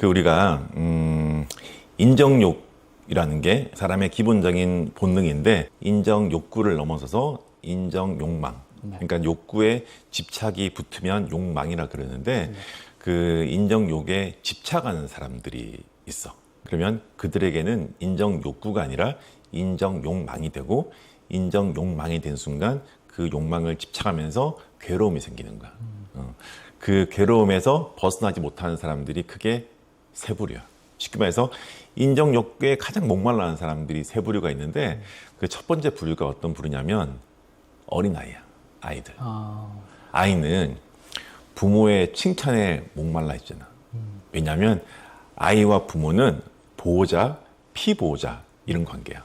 우리가 인정욕이라는 게 사람의 기본적인 본능인데 인정 욕구를 넘어서서 인정 욕망. 그러니까 욕구에 집착이 붙으면 욕망이라 그러는데 그 인정욕에 집착하는 사람들이 있어. 그러면 그들에게는 인정 욕구가 아니라 인정 욕망이 되고 인정 욕망이 된 순간 그 욕망을 집착하면서 괴로움이 생기는 거야. 그 괴로움에서 벗어나지 못하는 사람들이 크게 세 부류야. 쉽게 말해서 인정 욕구에 가장 목말라하는 사람들이 세 부류가 있는데 그 첫 번째 부류가 어떤 부류냐면 어린아이야. 아이들. 아이는 부모의 칭찬에 목말라 있잖아. 왜냐하면 아이와 부모는 보호자, 피보호자 이런 관계야.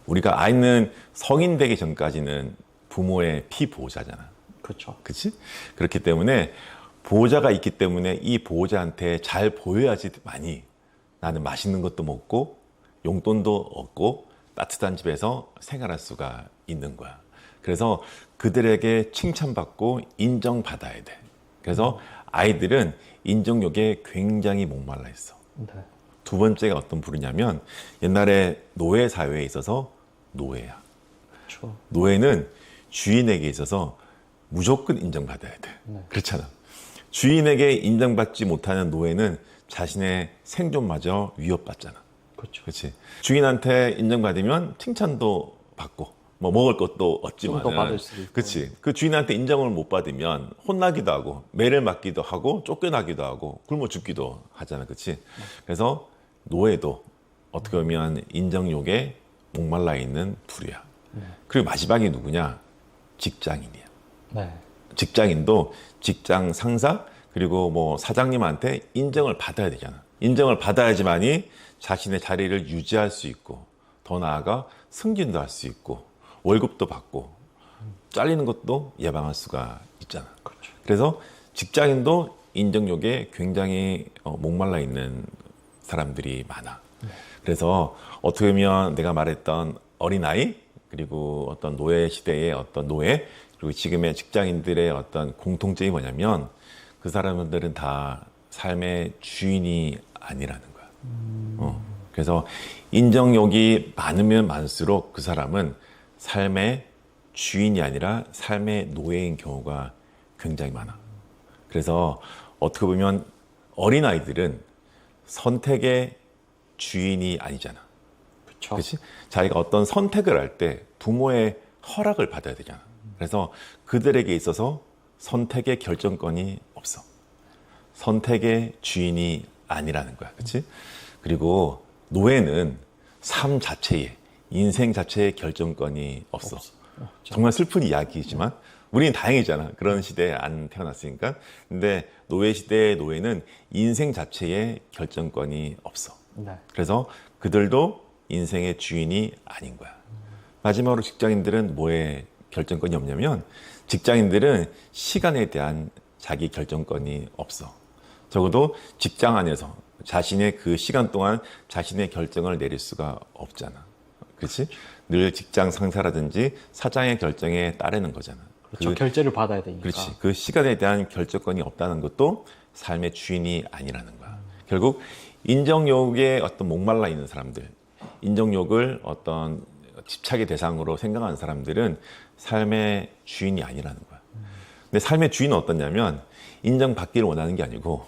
우리가 아이는 성인 되기 전까지는 부모의 피보호자잖아. 그렇죠. 그렇지? 그렇기 때문에 보호자가 있기 때문에 이 보호자한테 잘 보여야지 많이 나는 맛있는 것도 먹고 용돈도 얻고 따뜻한 집에서 생활할 수가 있는 거야. 그래서 그들에게 칭찬받고 인정받아야 돼. 그래서 아이들은 인정욕에 굉장히 목말라 있어. 네. 두 번째가 어떤 부류냐면 옛날에 노예 사회에 있어서 노예야. 그렇죠. 노예는 주인에게 있어서 무조건 인정받아야 돼. 네. 그렇잖아. 주인에게 인정받지 못하는 노예는 자신의 생존마저 위협받잖아. 그렇죠. 그렇지. 주인한테 인정받으면 칭찬도 받고 뭐 먹을 것도 얻지만 좀 더 받을 수도 있고. 그렇지. 그 주인한테 인정을 못 받으면 혼나기도 하고 매를 맞기도 하고 쫓겨나기도 하고 굶어 죽기도 하잖아. 그렇지. 그래서 노예도 어떻게 보면 인정욕에 목말라 있는 부류야. 그리고 마지막이 누구냐? 직장인이야. 네. 직장인도 직장 상사 그리고 뭐 사장님한테 인정을 받아야 되잖아. 인정을 받아야지만이 자신의 자리를 유지할 수 있고 더 나아가 승진도 할 수 있고 월급도 받고 잘리는 것도 예방할 수가 있잖아. 그렇죠. 그래서 직장인도 인정욕에 굉장히 목말라 있는 사람들이 많아. 그래서 어떻게 보면 내가 말했던 어린아이 그리고 어떤 노예 시대의 어떤 노예 그리고 지금의 직장인들의 어떤 공통점이 뭐냐면 그 사람들은 다 삶의 주인이 아니라는 거야. 그래서 인정욕이 많으면 많을수록 그 사람은 삶의 주인이 아니라 삶의 노예인 경우가 굉장히 많아. 그래서 어떻게 보면 어린아이들은 선택의 주인이 아니잖아. 그렇죠. 그렇지? 자기가 어떤 선택을 할 때 부모의 허락을 받아야 되잖아. 그래서 그들에게 있어서 선택의 결정권이 없어. 선택의 주인이 아니라는 거야. 그렇지? 그리고 노예는 삶 자체에 인생 자체의 결정권이 없어. 정말 슬픈 이야기지만 우리는 다행이잖아. 그런 시대에 안 태어났으니까. 근데 노예 시대의 노예는 인생 자체의 결정권이 없어. 네. 그래서 그들도 인생의 주인이 아닌 거야. 마지막으로 직장인들은 뭐에 결정권이 없냐면 직장인들은 시간에 대한 자기 결정권이 없어. 적어도 직장 안에서 자신의 그 시간 동안 자신의 결정을 내릴 수가 없잖아. 그렇지? 늘 직장 상사라든지 사장의 결정에 따르는 거잖아. 그렇죠. 결제를 받아야 되니까. 그렇지. 그 시간에 대한 결정권이 없다는 것도 삶의 주인이 아니라는 거야. 결국 인정욕에 어떤 목말라 있는 사람들, 인정욕을 어떤 집착의 대상으로 생각하는 사람들은 삶의 주인이 아니라는 거야. 근데 삶의 주인은 어떠냐면 인정받기를 원하는 게 아니고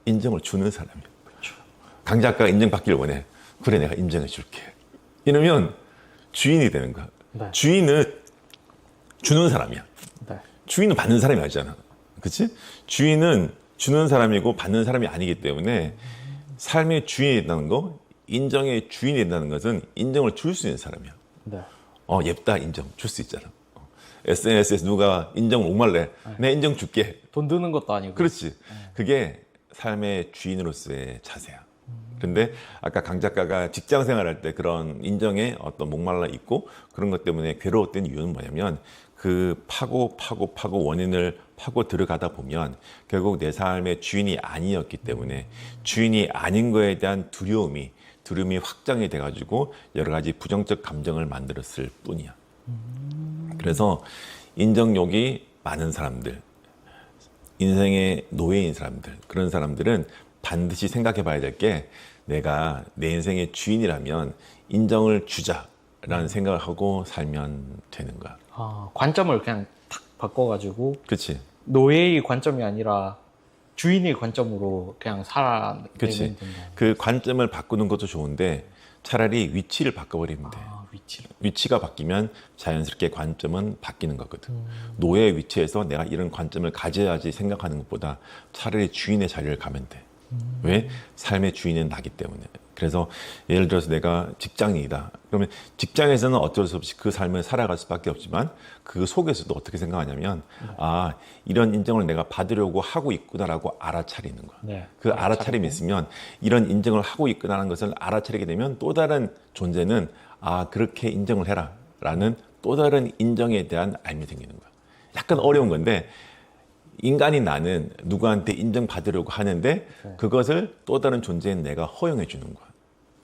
인정을 주는 사람이야. 그렇죠. 강 작가가 인정받기를 원해. 그래, 내가 인정해 줄게. 이러면 주인이 되는 거야. 네. 주인은 주는 사람이야. 네. 주인은 받는 사람이 아니잖아. 그치? 주인은 주는 사람이고 받는 사람이 아니기 때문에 삶의 주인이 된다는 거, 인정의 주인이 된다는 것은 인정을 줄 수 있는 사람이야. 네. 예쁘다 인정 줄 수 있잖아. SNS에서 누가 인정을 목말래. 내가 인정 줄게. 돈 드는 것도 아니고. 그렇지. 그게 삶의 주인으로서의 자세야. 그런데 아까 강 작가가 직장 생활할 때 그런 인정에 어떤 목말라 있고 그런 것 때문에 괴로웠던 이유는 뭐냐면 그 파고 원인을 파고 들어가다 보면 결국 내 삶의 주인이 아니었기 때문에 주인이 아닌 거에 대한 두려움이 확장이 돼가지고 여러 가지 부정적 감정을 만들었을 뿐이야. 그래서 인정욕이 많은 사람들, 인생의 노예인 사람들, 그런 사람들은 반드시 생각해 봐야 될 게 내가 내 인생의 주인이라면 인정을 주자라는 생각을 하고 살면 되는 거야. 관점을 그냥 탁 바꿔가지고 그치? 노예의 관점이 아니라 주인의 관점으로 그냥 살아내면 그치? 된다. 그 관점을 바꾸는 것도 좋은데 차라리 위치를 바꿔버리면 돼. 위치를. 위치가 바뀌면 자연스럽게 관점은 바뀌는 거거든. 노예의 위치에서 내가 이런 관점을 가져야지 생각하는 것보다 차라리 주인의 자리를 가면 돼. 왜? 삶의 주인은 나기 때문에. 그래서 예를 들어서 내가 직장인이다. 그러면 직장에서는 어쩔 수 없이 그 삶을 살아갈 수밖에 없지만 그 속에서도 어떻게 생각하냐면 아, 이런 인정을 내가 받으려고 하고 있구나라고 알아차리는 거야. 네. 그 알아차림이 있으면 이런 인정을 하고 있구나라는 것을 알아차리게 되면 또 다른 존재는 아, 그렇게 인정을 해라 라는 또 다른 인정에 대한 알미 생기는 거야. 약간 어려운 건데 인간인 나는 누구한테 인정받으려고 하는데 그것을 또 다른 존재인 내가 허용해 주는 거야.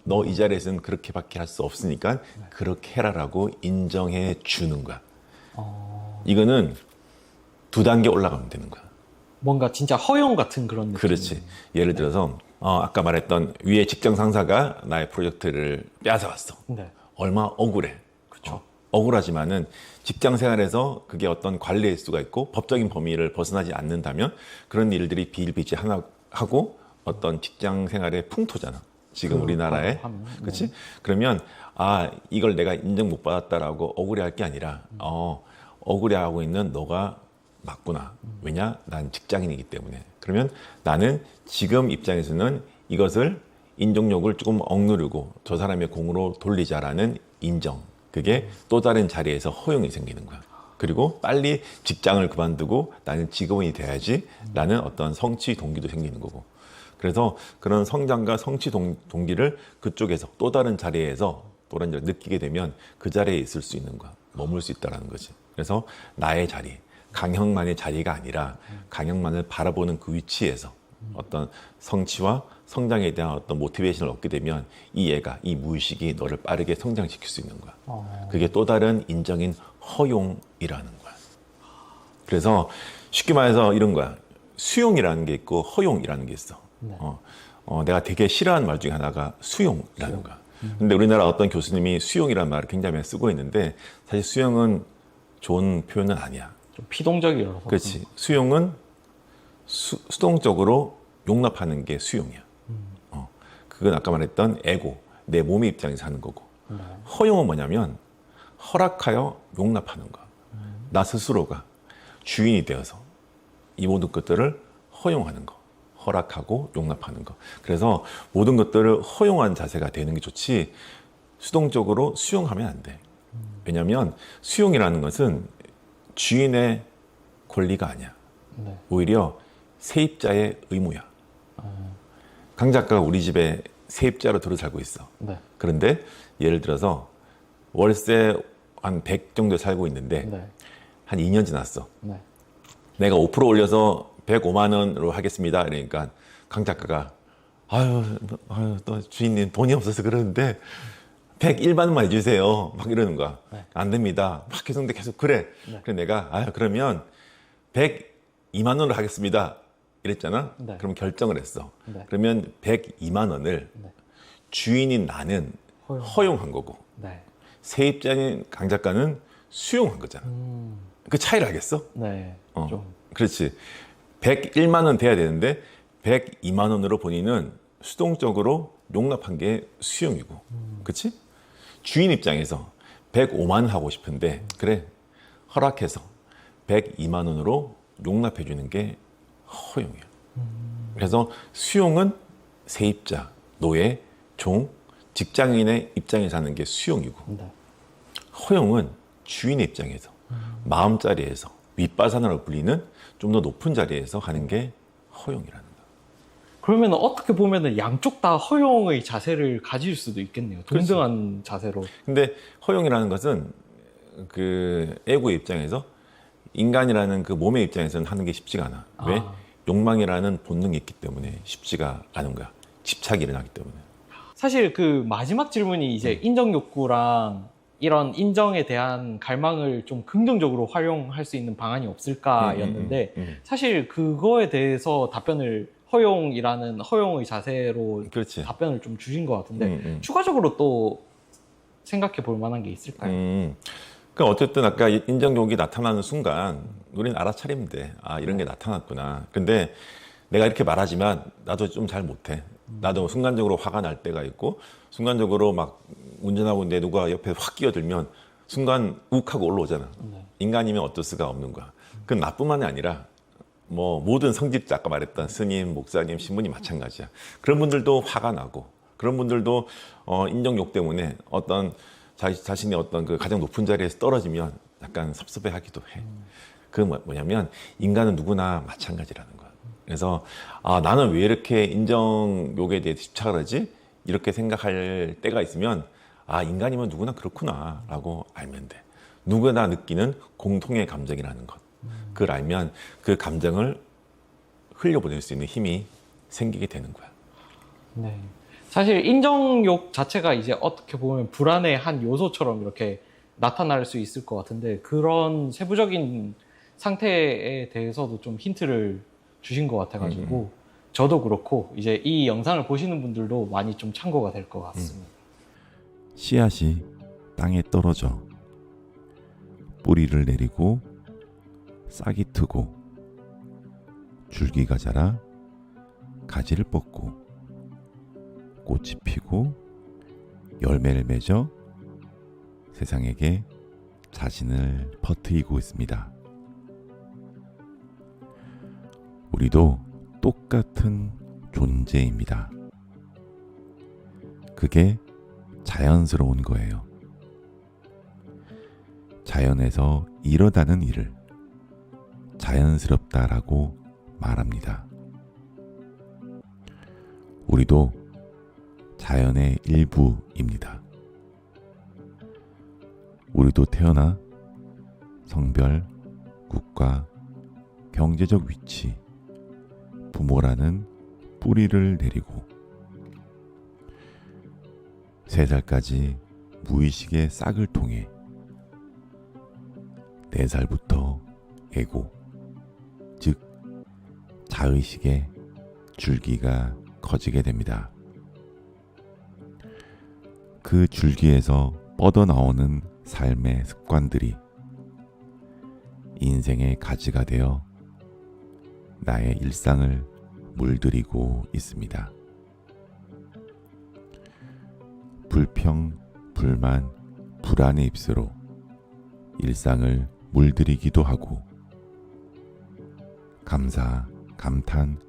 너 이 자리에서는 그렇게밖에 할 수 없으니까 그렇게 해라라고 인정해 주는 거야. 이거는 2단계 올라가면 되는 거야. 뭔가 진짜 허용 같은 그런 느낌. 그렇지. 예를 들어서 아까 말했던 위에 직장 상사가 나의 프로젝트를 빼앗아왔어. 네. 얼마 억울해. 그렇죠. 억울하지만은 직장 생활에서 그게 어떤 관리일 수가 있고 법적인 범위를 벗어나지 않는다면 그런 일들이 비일비재하고 어떤 직장 생활의 풍토잖아. 지금 우리나라에. 그렇지? 그러면 아, 이걸 내가 인정 못 받았다라고 억울해할 게 아니라 억울해하고 있는 너가 맞구나. 왜냐? 난 직장인이기 때문에. 그러면 나는 지금 입장에서는 이것을 인정욕을 조금 억누르고 저 사람의 공으로 돌리자라는 인정. 그게 또 다른 자리에서 허용이 생기는 거야. 그리고 빨리 직장을 그만두고 나는 직업인이 돼야지 라는 어떤 성취 동기도 생기는 거고. 그래서 그런 성장과 성취 동기를 그쪽에서 또 다른 자리에서 또 다른 자리를 느끼게 되면 그 자리에 있을 수 있는 거야. 머물 수 있다는 거지. 그래서 나의 자리, 강형만의 자리가 아니라 강형만을 바라보는 그 위치에서 어떤 성취와 성장에 대한 어떤 모티베이션을 얻게 되면 이 애가, 이 무의식이 너를 빠르게 성장시킬 수 있는 거야. 그게 또 다른 인정인 허용이라는 거야. 그래서 쉽게 말해서 이런 거야. 수용이라는 게 있고 허용이라는 게 있어. 네. 내가 되게 싫어하는 말 중에 하나가 수용이라는 거야. 근데 우리나라 어떤 교수님이 수용이라는 말을 굉장히 많이 쓰고 있는데 사실 수용은 좋은 표현은 아니야. 좀 피동적이라서. 그렇지. 수용은 수동적으로 용납하는 게 수용이야. 그건 아까 말했던 에고, 내 몸의 입장에서 하는 거고. 허용은 뭐냐면 허락하여 용납하는 거야. 나 스스로가 주인이 되어서 이 모든 것들을 허용하는 거. 허락하고 용납하는 거. 그래서 모든 것들을 허용한 자세가 되는 게 좋지 수동적으로 수용하면 안 돼. 왜냐하면 수용이라는 것은 주인의 권리가 아니야. 네. 오히려 세입자의 의무야. 강 작가가 우리 집에 세입자로 들어 살고 있어. 네. 그런데 예를 들어서 월세 한 100 정도 살고 있는데 네. 한 2년 지났어. 네. 내가 5% 올려서 105만 원으로 하겠습니다. 그러니까 강 작가가 아유, 또 주인님 돈이 없어서 그러는데 101만 원만 해주세요. 막 이러는 거야. 네. 안 됩니다. 막 계속 그래. 네. 그래 내가 그러면 102만 원으로 하겠습니다. 이랬잖아. 네. 그럼 결정을 했어. 네. 그러면 102만 원을 네. 주인인 나는 허용한 거고 네. 세입자인 강 작가는 수용한 거잖아. 그 차이를 알겠어? 네. 좀. 그렇지. 101만 원 돼야 되는데 102만 원으로 본인은 수동적으로 용납한 게 수용이고. 그렇지? 주인 입장에서 105만 원 하고 싶은데 그래. 허락해서 102만 원으로 용납해 주는 게 허용이야. 그래서 수용은 세입자, 노예, 종, 직장인의 입장에서 하는 게 수용이고 네. 허용은 주인의 입장에서 마음자리에서 윗바산으로 불리는 좀 더 높은 자리에서 하는 게 허용이라는 거야. 그러면 어떻게 보면 양쪽 다 허용의 자세를 가질 수도 있겠네요. 동등한 자세로. 근데 허용이라는 것은 그 에고의 입장에서 인간이라는 그 몸의 입장에서는 하는 게 쉽지가 않아. 왜? 욕망이라는 본능이 있기 때문에 쉽지가 않은 거야. 집착이 일어나기 때문에. 사실 그 마지막 질문이 이제 인정 욕구랑 이런 인정에 대한 갈망을 좀 긍정적으로 활용할 수 있는 방안이 없을까였는데 사실 그거에 대해서 답변을 허용의 자세로 그렇지. 답변을 좀 주신 것 같은데 음. 추가적으로 또 생각해 볼 만한 게 있을까요? 그러니까 어쨌든 아까 인정욕이 나타나는 순간 우리는 알아차리면 돼. 아, 이런 게 나타났구나. 근데 내가 이렇게 말하지만 나도 좀 잘 못해. 나도 순간적으로 화가 날 때가 있고 순간적으로 막 운전하고 있는데 누가 옆에 확 끼어들면 순간 욱하고 올라오잖아. 인간이면 어쩔 수가 없는 거야. 그건 나뿐만이 아니라 뭐 모든 성직자, 아까 말했던 스님, 목사님, 신부님 마찬가지야. 그런 분들도 화가 나고 그런 분들도 인정욕 때문에 어떤 자신의 어떤 그 가장 높은 자리에서 떨어지면 약간 섭섭해하기도 해. 그 뭐냐면 인간은 누구나 마찬가지라는 거야. 그래서 아, 나는 왜 이렇게 인정욕에 대해 집착을 하지? 이렇게 생각할 때가 있으면 아, 인간이면 누구나 그렇구나라고 알면 돼. 누구나 느끼는 공통의 감정이라는 것. 그걸 알면 그 감정을 흘려보낼 수 있는 힘이 생기게 되는 거야. 네. 사실 인정욕 자체가 이제 어떻게 보면 불안의 한 요소처럼 이렇게 나타날 수 있을 것 같은데 그런 세부적인 상태에 대해서도 좀 힌트를 주신 것 같아가지고 저도 그렇고 이제 이 영상을 보시는 분들도 많이 좀 참고가 될 것 같습니다. 씨앗이 땅에 떨어져 뿌리를 내리고 싹이 트고 줄기가 자라 가지를 뻗고 꽃이 피고 열매를 맺어 세상에게 자신을 퍼뜨리고 있습니다. 우리도 똑같은 존재입니다. 그게 자연스러운 거예요. 자연에서 일어나는 일을 자연스럽다라고 말합니다. 우리도 자연의 일부입니다. 우리도 태어나 성별, 국가, 경제적 위치, 부모라는 뿌리를 내리고 3살까지 무의식의 싹을 통해 4살부터 에고, 즉 자의식의 줄기가 커지게 됩니다. 그 줄기에서 뻗어나오는 삶의 습관들이 인생의 가지가 되어 나의 일상을 물들이고 있습니다. 불평, 불만, 불안의 입수로 일상을 물들이기도 하고 감사, 감탄,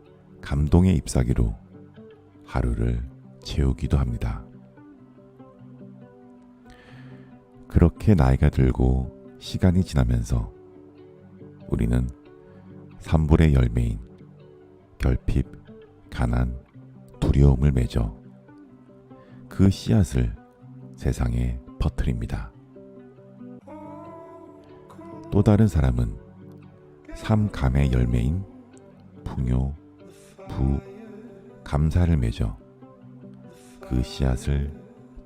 감동의 잎사귀로 하루를 채우기도 합니다. 그렇게 나이가 들고 시간이 지나면서 우리는 산불의 열매인 결핍, 가난, 두려움을 맺어 그 씨앗을 세상에 퍼뜨립니다. 또 다른 사람은 삼감의 열매인 풍요, 부, 감사를 맺어 그 씨앗을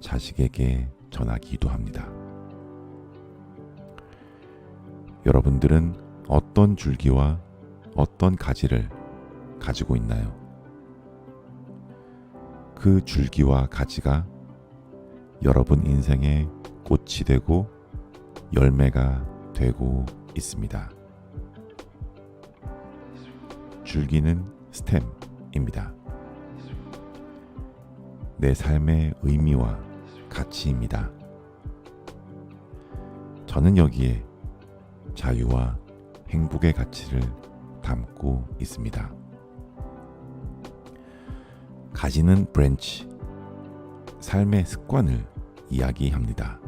자식에게 전하기도 합니다. 여러분들은 어떤 줄기와 어떤 가지를 가지고 있나요? 그 줄기와 가지가 여러분 인생의 꽃이 되고 열매가 되고 있습니다. 줄기는 스템입니다. 내 삶의 의미와 가치입니다. 저는 여기에 자유와 행복의 가치를 담고 있습니다. 가지는 브랜치, 삶의 습관을 이야기합니다.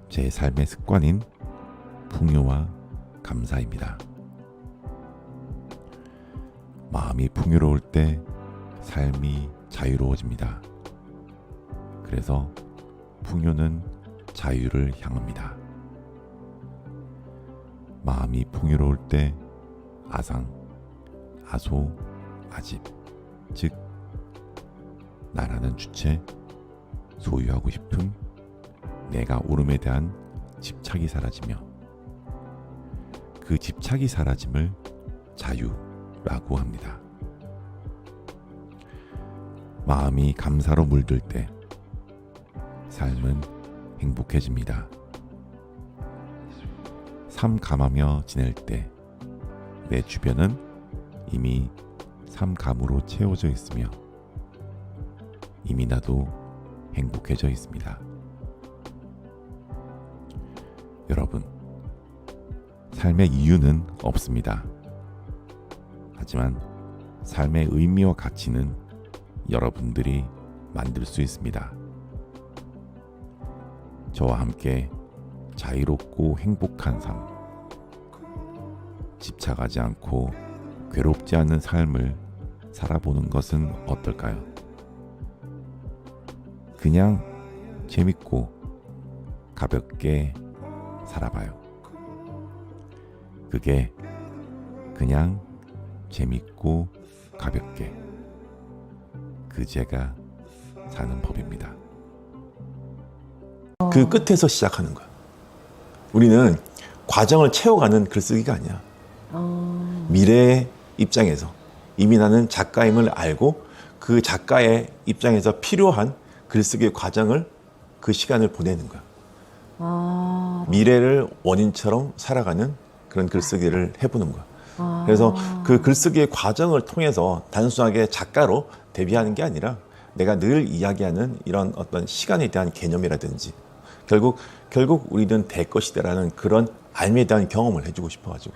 제 삶의 습관인 풍요와 감사입니다. 마음이 풍요로울 때 삶이 자유로워집니다. 그래서 풍요는 자유를 향합니다. 마음이 풍요로울 때 아상, 아소, 아집, 즉 나라는 주체, 소유하고 싶음, 내가 옳음에 대한 집착이 사라지며 그 집착이 사라짐을 자유, 라고 합니다. 마음이 감사로 물들 때 삶은 행복해집니다. 삼감하며 지낼 때 내 주변은 이미 삼감으로 채워져 있으며 이미 나도 행복해져 있습니다. 여러분, 삶의 이유는 없습니다. 하지만 삶의 의미와 가치는 여러분들이 만들 수 있습니다. 저와 함께 자유롭고 행복한 삶, 집착하지 않고 괴롭지 않은 삶을 살아보는 것은 어떨까요? 그냥 재밌고 가볍게 살아봐요. 그게 그냥 재밌고 가볍게 그제가 사는 법입니다. 그 끝에서 시작하는 거야. 우리는 과정을 채워가는 글쓰기가 아니야. 미래의 입장에서 이미 나는 작가임을 알고 그 작가의 입장에서 필요한 글쓰기의 과정을 그 시간을 보내는 거야. 미래를 원인처럼 살아가는 그런 글쓰기를 해보는 거야. 그래서 그 글쓰기의 과정을 통해서 단순하게 작가로 데뷔하는 게 아니라 내가 늘 이야기하는 이런 어떤 시간에 대한 개념이라든지 결국 우리는 될 것이다라는 그런 삶에 대한 경험을 해주고 싶어가지고.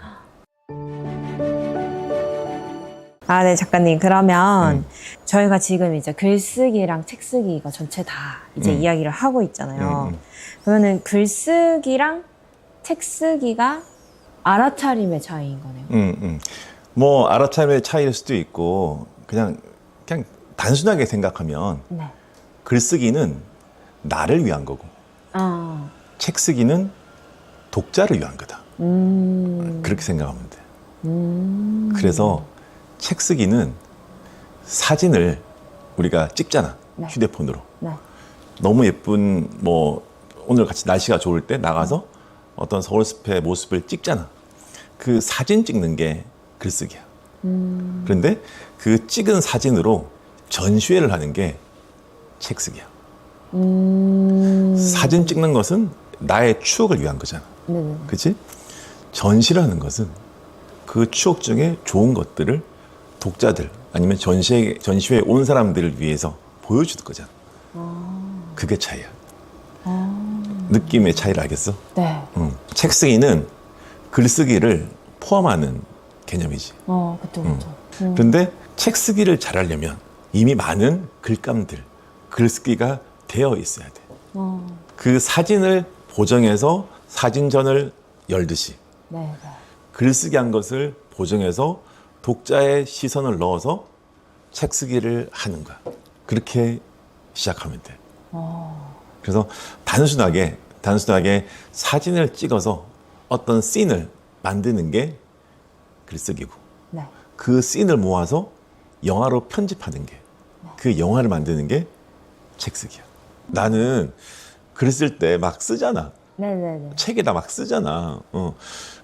네, 작가님. 그러면 저희가 지금 이제 글쓰기랑 책쓰기 이거 전체 다 이제 이야기를 하고 있잖아요. 그러면은 글쓰기랑 책쓰기가 알아차림의 차이인 거네요. 뭐 알아차림의 차이일 수도 있고 그냥 단순하게 생각하면 네. 글쓰기는 나를 위한 거고 책쓰기는 독자를 위한 거다. 그렇게 생각하면 돼. 그래서 책쓰기는 사진을 우리가 찍잖아. 네. 휴대폰으로. 네. 너무 예쁜 뭐 오늘 같이 날씨가 좋을 때 나가서 어떤 서울숲의 모습을 찍잖아. 그 사진 찍는 게 글쓰기야. 그런데 그 찍은 사진으로 전시회를 하는 게 책쓰기야. 사진 찍는 것은 나의 추억을 위한 거잖아. 네네. 그치? 전시를 하는 것은 그 추억 중에 좋은 것들을 독자들 아니면 전시회에 온 사람들을 위해서 보여주는 거잖아. 그게 차이야. 느낌의 차이를 알겠어? 네. 책쓰기는 글쓰기를 포함하는 개념이지. 그쵸, 그쵸. 그런데 책쓰기를 잘하려면 이미 많은 글감들, 글쓰기가 되어 있어야 돼. 그 사진을 보정해서 사진전을 열듯이 네, 네. 글쓰기 한 것을 보정해서 독자의 시선을 넣어서 책쓰기를 하는 거야. 그렇게 시작하면 돼. 그래서 단순하게 사진을 찍어서 어떤 씬을 만드는 게 글쓰기고 네. 그 씬을 모아서 영화로 편집하는 게 그 영화를 만드는 게 책쓰기야. 나는 글 쓸 때 막 쓰잖아. 네네네. 책에다 막 쓰잖아.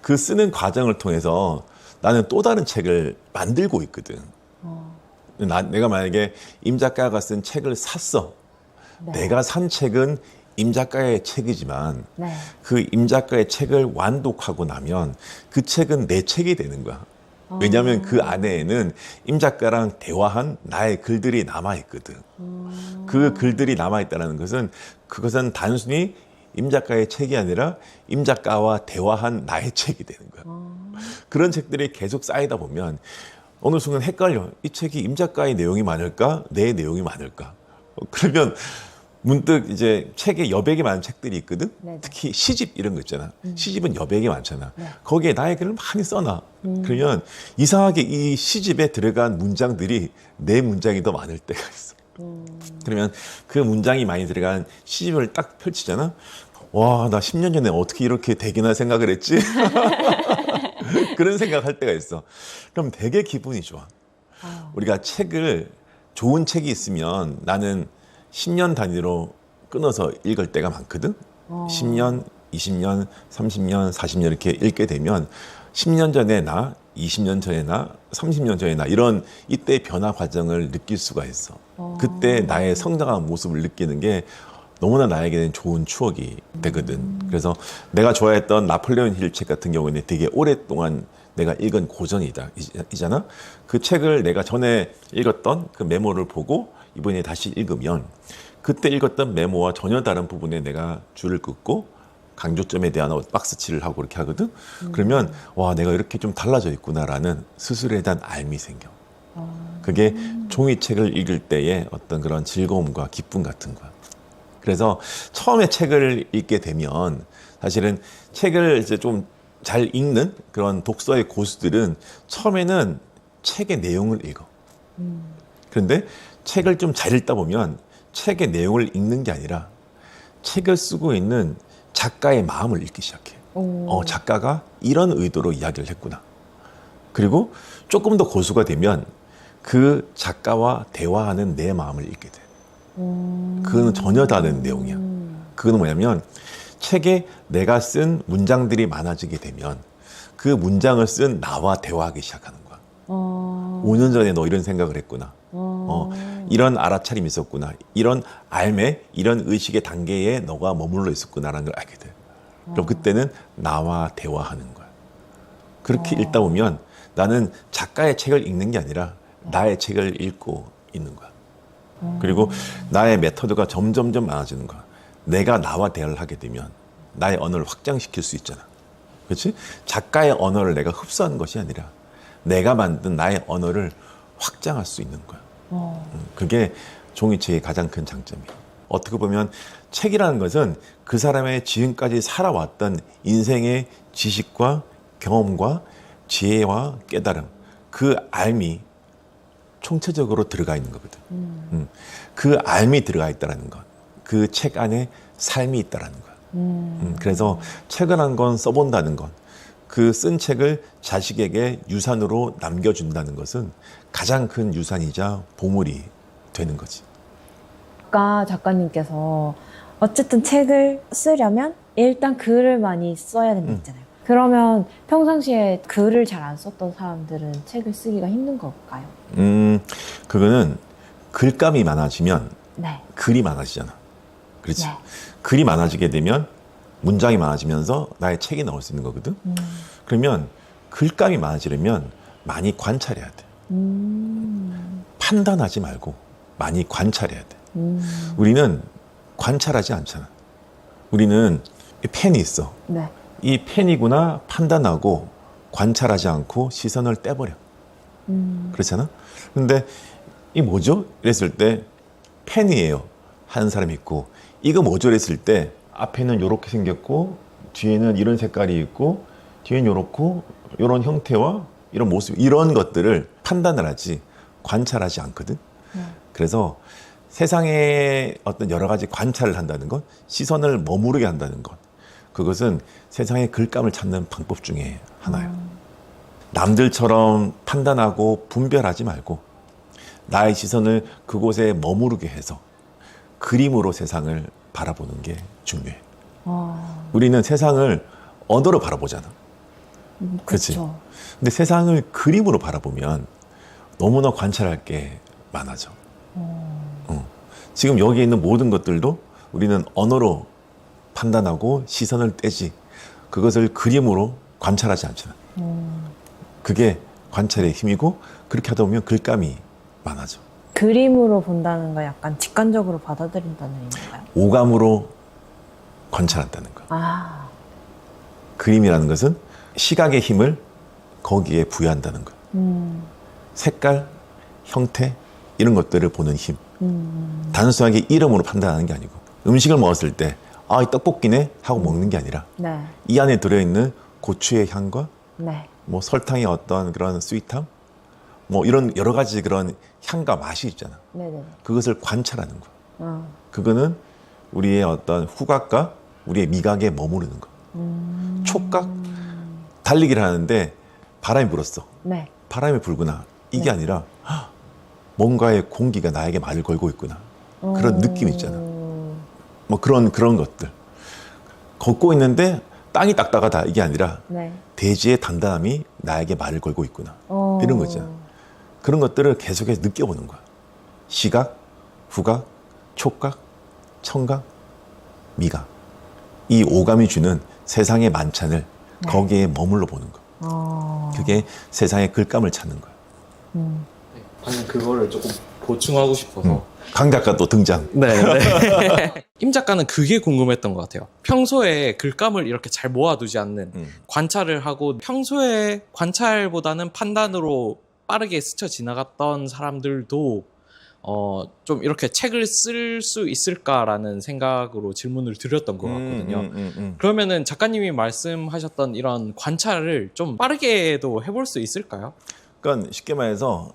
그 쓰는 과정을 통해서 나는 또 다른 책을 만들고 있거든. 내가 만약에 임 작가가 쓴 책을 샀어. 네. 내가 산 책은 임 작가의 책이지만 네. 그 임 작가의 책을 완독하고 나면 그 책은 내 책이 되는 거야. 왜냐하면 그 안에는 임 작가랑 대화한 나의 글들이 남아있거든. 그 글들이 남아있다는 것은 그것은 단순히 임 작가의 책이 아니라 임 작가와 대화한 나의 책이 되는 거야. 그런 책들이 계속 쌓이다 보면 어느 순간 헷갈려. 이 책이 임 작가의 내용이 많을까? 내 내용이 많을까? 그러면 문득 이제 책에 여백이 많은 책들이 있거든. 네네. 특히 시집 이런 거 있잖아. 시집은 여백이 많잖아. 네. 거기에 나의 글을 많이 써놔. 그러면 이상하게 이 시집에 들어간 문장들이 내 문장이 더 많을 때가 있어. 그러면 그 문장이 많이 들어간 시집을 딱 펼치잖아. 와, 나 10년 전에 어떻게 이렇게 되기나 생각을 했지? 그런 생각할 때가 있어. 그럼 되게 기분이 좋아. 우리가 좋은 책이 있으면 나는 10년 단위로 끊어서 읽을 때가 많거든. 10년, 20년, 30년, 40년 이렇게 읽게 되면 10년 전에 나, 20년 전에 나, 30년 전에 나 이런 이때 변화 과정을 느낄 수가 있어. 그때 나의 성장한 모습을 느끼는 게 너무나 나에게는 좋은 추억이 되거든. 그래서 내가 좋아했던 나폴레옹 힐 책 같은 경우는 되게 오랫동안 내가 읽은 고전이잖아. 그 책을 내가 전에 읽었던 그 메모를 보고 이번에 다시 읽으면 그때 읽었던 메모와 전혀 다른 부분에 내가 줄을 긋고 강조점에 대한 박스칠을 하고 이렇게 하거든. 그러면 와, 내가 이렇게 좀 달라져 있구나라는 스스로에 대한 알미 생겨. 그게 종이책을 읽을 때의 어떤 그런 즐거움과 기쁨 같은 거야. 그래서 처음에 책을 읽게 되면 사실은 책을 이제 좀 잘 읽는 그런 독서의 고수들은 처음에는 책의 내용을 읽어. 그런데 책을 좀 잘 읽다 보면 책의 내용을 읽는 게 아니라 책을 쓰고 있는 작가의 마음을 읽기 시작해. 작가가 이런 의도로 이야기를 했구나. 그리고 조금 더 고수가 되면 그 작가와 대화하는 내 마음을 읽게 돼. 그거는 전혀 다른 내용이야. 그거는 뭐냐면 책에 내가 쓴 문장들이 많아지게 되면 그 문장을 쓴 나와 대화하기 시작하는 거야. 5년 전에 너 이런 생각을 했구나. 이런 알아차림이 있었구나. 이런 알매, 이런 의식의 단계에 너가 머물러 있었구나라는 걸 알게 돼. 그럼 그때는 나와 대화하는 거야. 그렇게 읽다 보면 나는 작가의 책을 읽는 게 아니라 나의 책을 읽고 있는 거야. 그리고 나의 메터드가 점점점 많아지는 거야. 내가 나와 대화를 하게 되면 나의 언어를 확장시킬 수 있잖아. 그렇지? 작가의 언어를 내가 흡수하는 것이 아니라 내가 만든 나의 언어를 확장할 수 있는 거야. 그게 종이책의 가장 큰 장점이야. 어떻게 보면 책이라는 것은 그 사람의 지금까지 살아왔던 인생의 지식과 경험과 지혜와 깨달음, 그 알미 총체적으로 들어가 있는 거거든. 그 알미 들어가 있다는 것, 그 책 안에 삶이 있다는 거야. 그래서 책을 한 권 써본다는 것, 그 쓴 책을 자식에게 유산으로 남겨준다는 것은 가장 큰 유산이자 보물이 되는 거지. 아까 작가님께서 어쨌든 책을 쓰려면 일단 글을 많이 써야 된다 했잖아요. 그러면 평상시에 글을 잘 안 썼던 사람들은 책을 쓰기가 힘든 걸까요? 그거는 글감이 많아지면 네. 글이 많아지잖아. 그렇지? 네. 글이 많아지게 되면 문장이 많아지면서 나의 책이 나올 수 있는 거거든. 그러면 글감이 많아지려면 많이 관찰해야 돼. 판단하지 말고 많이 관찰해야 돼. 우리는 관찰하지 않잖아. 우리는 펜이 있어. 네. 이 펜이구나 판단하고 관찰하지 않고 시선을 떼버려. 그렇잖아? 근데 이 뭐죠? 이랬을 때 펜이에요 하는 사람이 있고, 이거 뭐죠? 이랬을 때 앞에는 이렇게 생겼고 뒤에는 이런 색깔이 있고 뒤에는 이렇고 이런 형태와 이런 모습, 이런 것들을 판단을 하지 관찰하지 않거든. 그래서 세상에 어떤 여러 가지 관찰을 한다는 것, 시선을 머무르게 한다는 것, 그것은 세상의 글감을 찾는 방법 중에 하나예요. 남들처럼 판단하고 분별하지 말고 나의 시선을 그곳에 머무르게 해서 그림으로 세상을 바라보는 게 중요해. 우리는 세상을 언어로 바라보잖아. 그렇지? 그렇죠. 근데 세상을 그림으로 바라보면 너무나 관찰할 게 많아져. 지금 여기 있는 모든 것들도 우리는 언어로 판단하고 시선을 떼지 그것을 그림으로 관찰하지 않잖아. 그게 관찰의 힘이고, 그렇게 하다 보면 글감이 많아져. 그림으로 본다는 거 약간 직관적으로 받아들인다는 의미인가요? 오감으로 관찰한다는 거야. 아, 그림이라는 것은 시각의 힘을 거기에 부여한다는 거야. 색깔, 형태 이런 것들을 보는 힘. 단순하게 이름으로 판단하는 게 아니고, 음식을 먹었을 때 아, 이 떡볶이네 하고 먹는 게 아니라 네. 이 안에 들어있는 고추의 향과 네. 뭐 설탕의 어떤 그런 스윗함, 뭐 이런 여러 가지 그런 향과 맛이 있잖아. 네네. 그것을 관찰하는 거야. 그거는 우리의 어떤 후각과 우리의 미각에 머무르는 거야. 촉각, 달리기를 하는데 바람이 불었어. 네. 바람이 불구나. 이게 네. 아니라 헉, 뭔가의 공기가 나에게 말을 걸고 있구나. 그런 느낌이 있잖아. 뭐 그런 것들. 걷고 있는데 땅이 딱딱하다 이게 아니라 네. 대지의 단단함이 나에게 말을 걸고 있구나. 어. 이런 거죠. 그런 것들을 계속해서 느껴보는 거야. 시각, 후각, 촉각, 청각, 미각. 이 오감이 주는 세상의 만찬을 네. 거기에 머물러 보는 거. 그게 세상의 글감을 찾는 거야. 방금 그거를 조금 보충하고 싶어서 강 작가 또 등장. 네. 네. 임 작가는 그게 궁금했던 것 같아요. 평소에 글감을 이렇게 잘 모아두지 않는 관찰을 하고 평소에 관찰보다는 판단으로 빠르게 스쳐 지나갔던 사람들도 좀 이렇게 책을 쓸 수 있을까라는 생각으로 질문을 드렸던 것 같거든요. 그러면은 작가님이 말씀하셨던 이런 관찰을 좀 빠르게도 해볼 수 있을까요? 그러니까 쉽게 말해서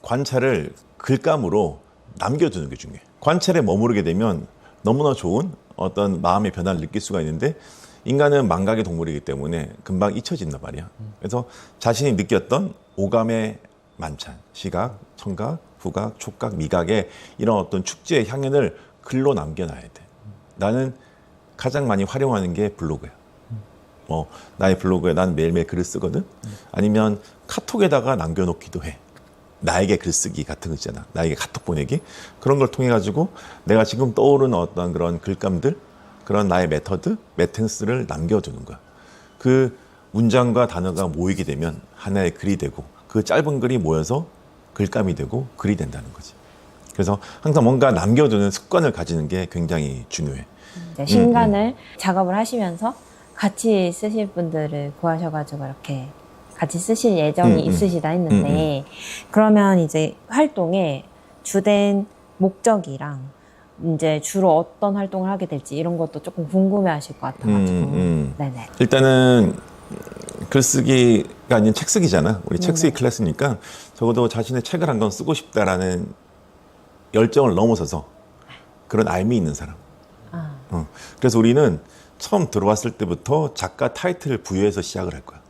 관찰을 글감으로 남겨두는 게 중요해. 관찰에 머무르게 되면 너무나 좋은 어떤 마음의 변화를 느낄 수가 있는데 인간은 망각의 동물이기 때문에 금방 잊혀진단 말이야. 그래서 자신이 느꼈던 오감의 만찬, 시각, 청각, 후각, 촉각, 미각의 이런 어떤 축제의 향연을 글로 남겨놔야 돼. 나는 가장 많이 활용하는 게 블로그야. 나의 블로그에 난 매일매일 글을 쓰거든. 아니면 카톡에다가 남겨놓기도 해. 나에게 글쓰기 같은 거 있잖아. 나에게 카톡 보내기. 그런 걸 통해 가지고 내가 지금 떠오르는 어떤 그런 글감들, 그런 나의 메터드, 메텐스를 남겨두는 거야. 그 문장과 단어가 모이게 되면 하나의 글이 되고 그 짧은 글이 모여서 글감이 되고 글이 된다는 거지. 그래서 항상 뭔가 남겨두는 습관을 가지는 게 굉장히 중요해. 이제 신간을 작업을 하시면서 같이 쓰실 분들을 구하셔가지고 이렇게 같이 쓰실 예정이 있으시다 했는데 그러면 이제 활동의 주된 목적이랑 이제 주로 어떤 활동을 하게 될지 이런 것도 조금 궁금해하실 것 같아가지고 네네. 일단은 글쓰기가 아닌 책쓰기잖아. 우리 책쓰기 클래스니까 적어도 자신의 책을 한 권 쓰고 싶다라는 열정을 넘어서서 그런 알미 있는 사람. 그래서 우리는 처음 들어왔을 때부터 작가 타이틀을 부여해서 시작을 할 거야.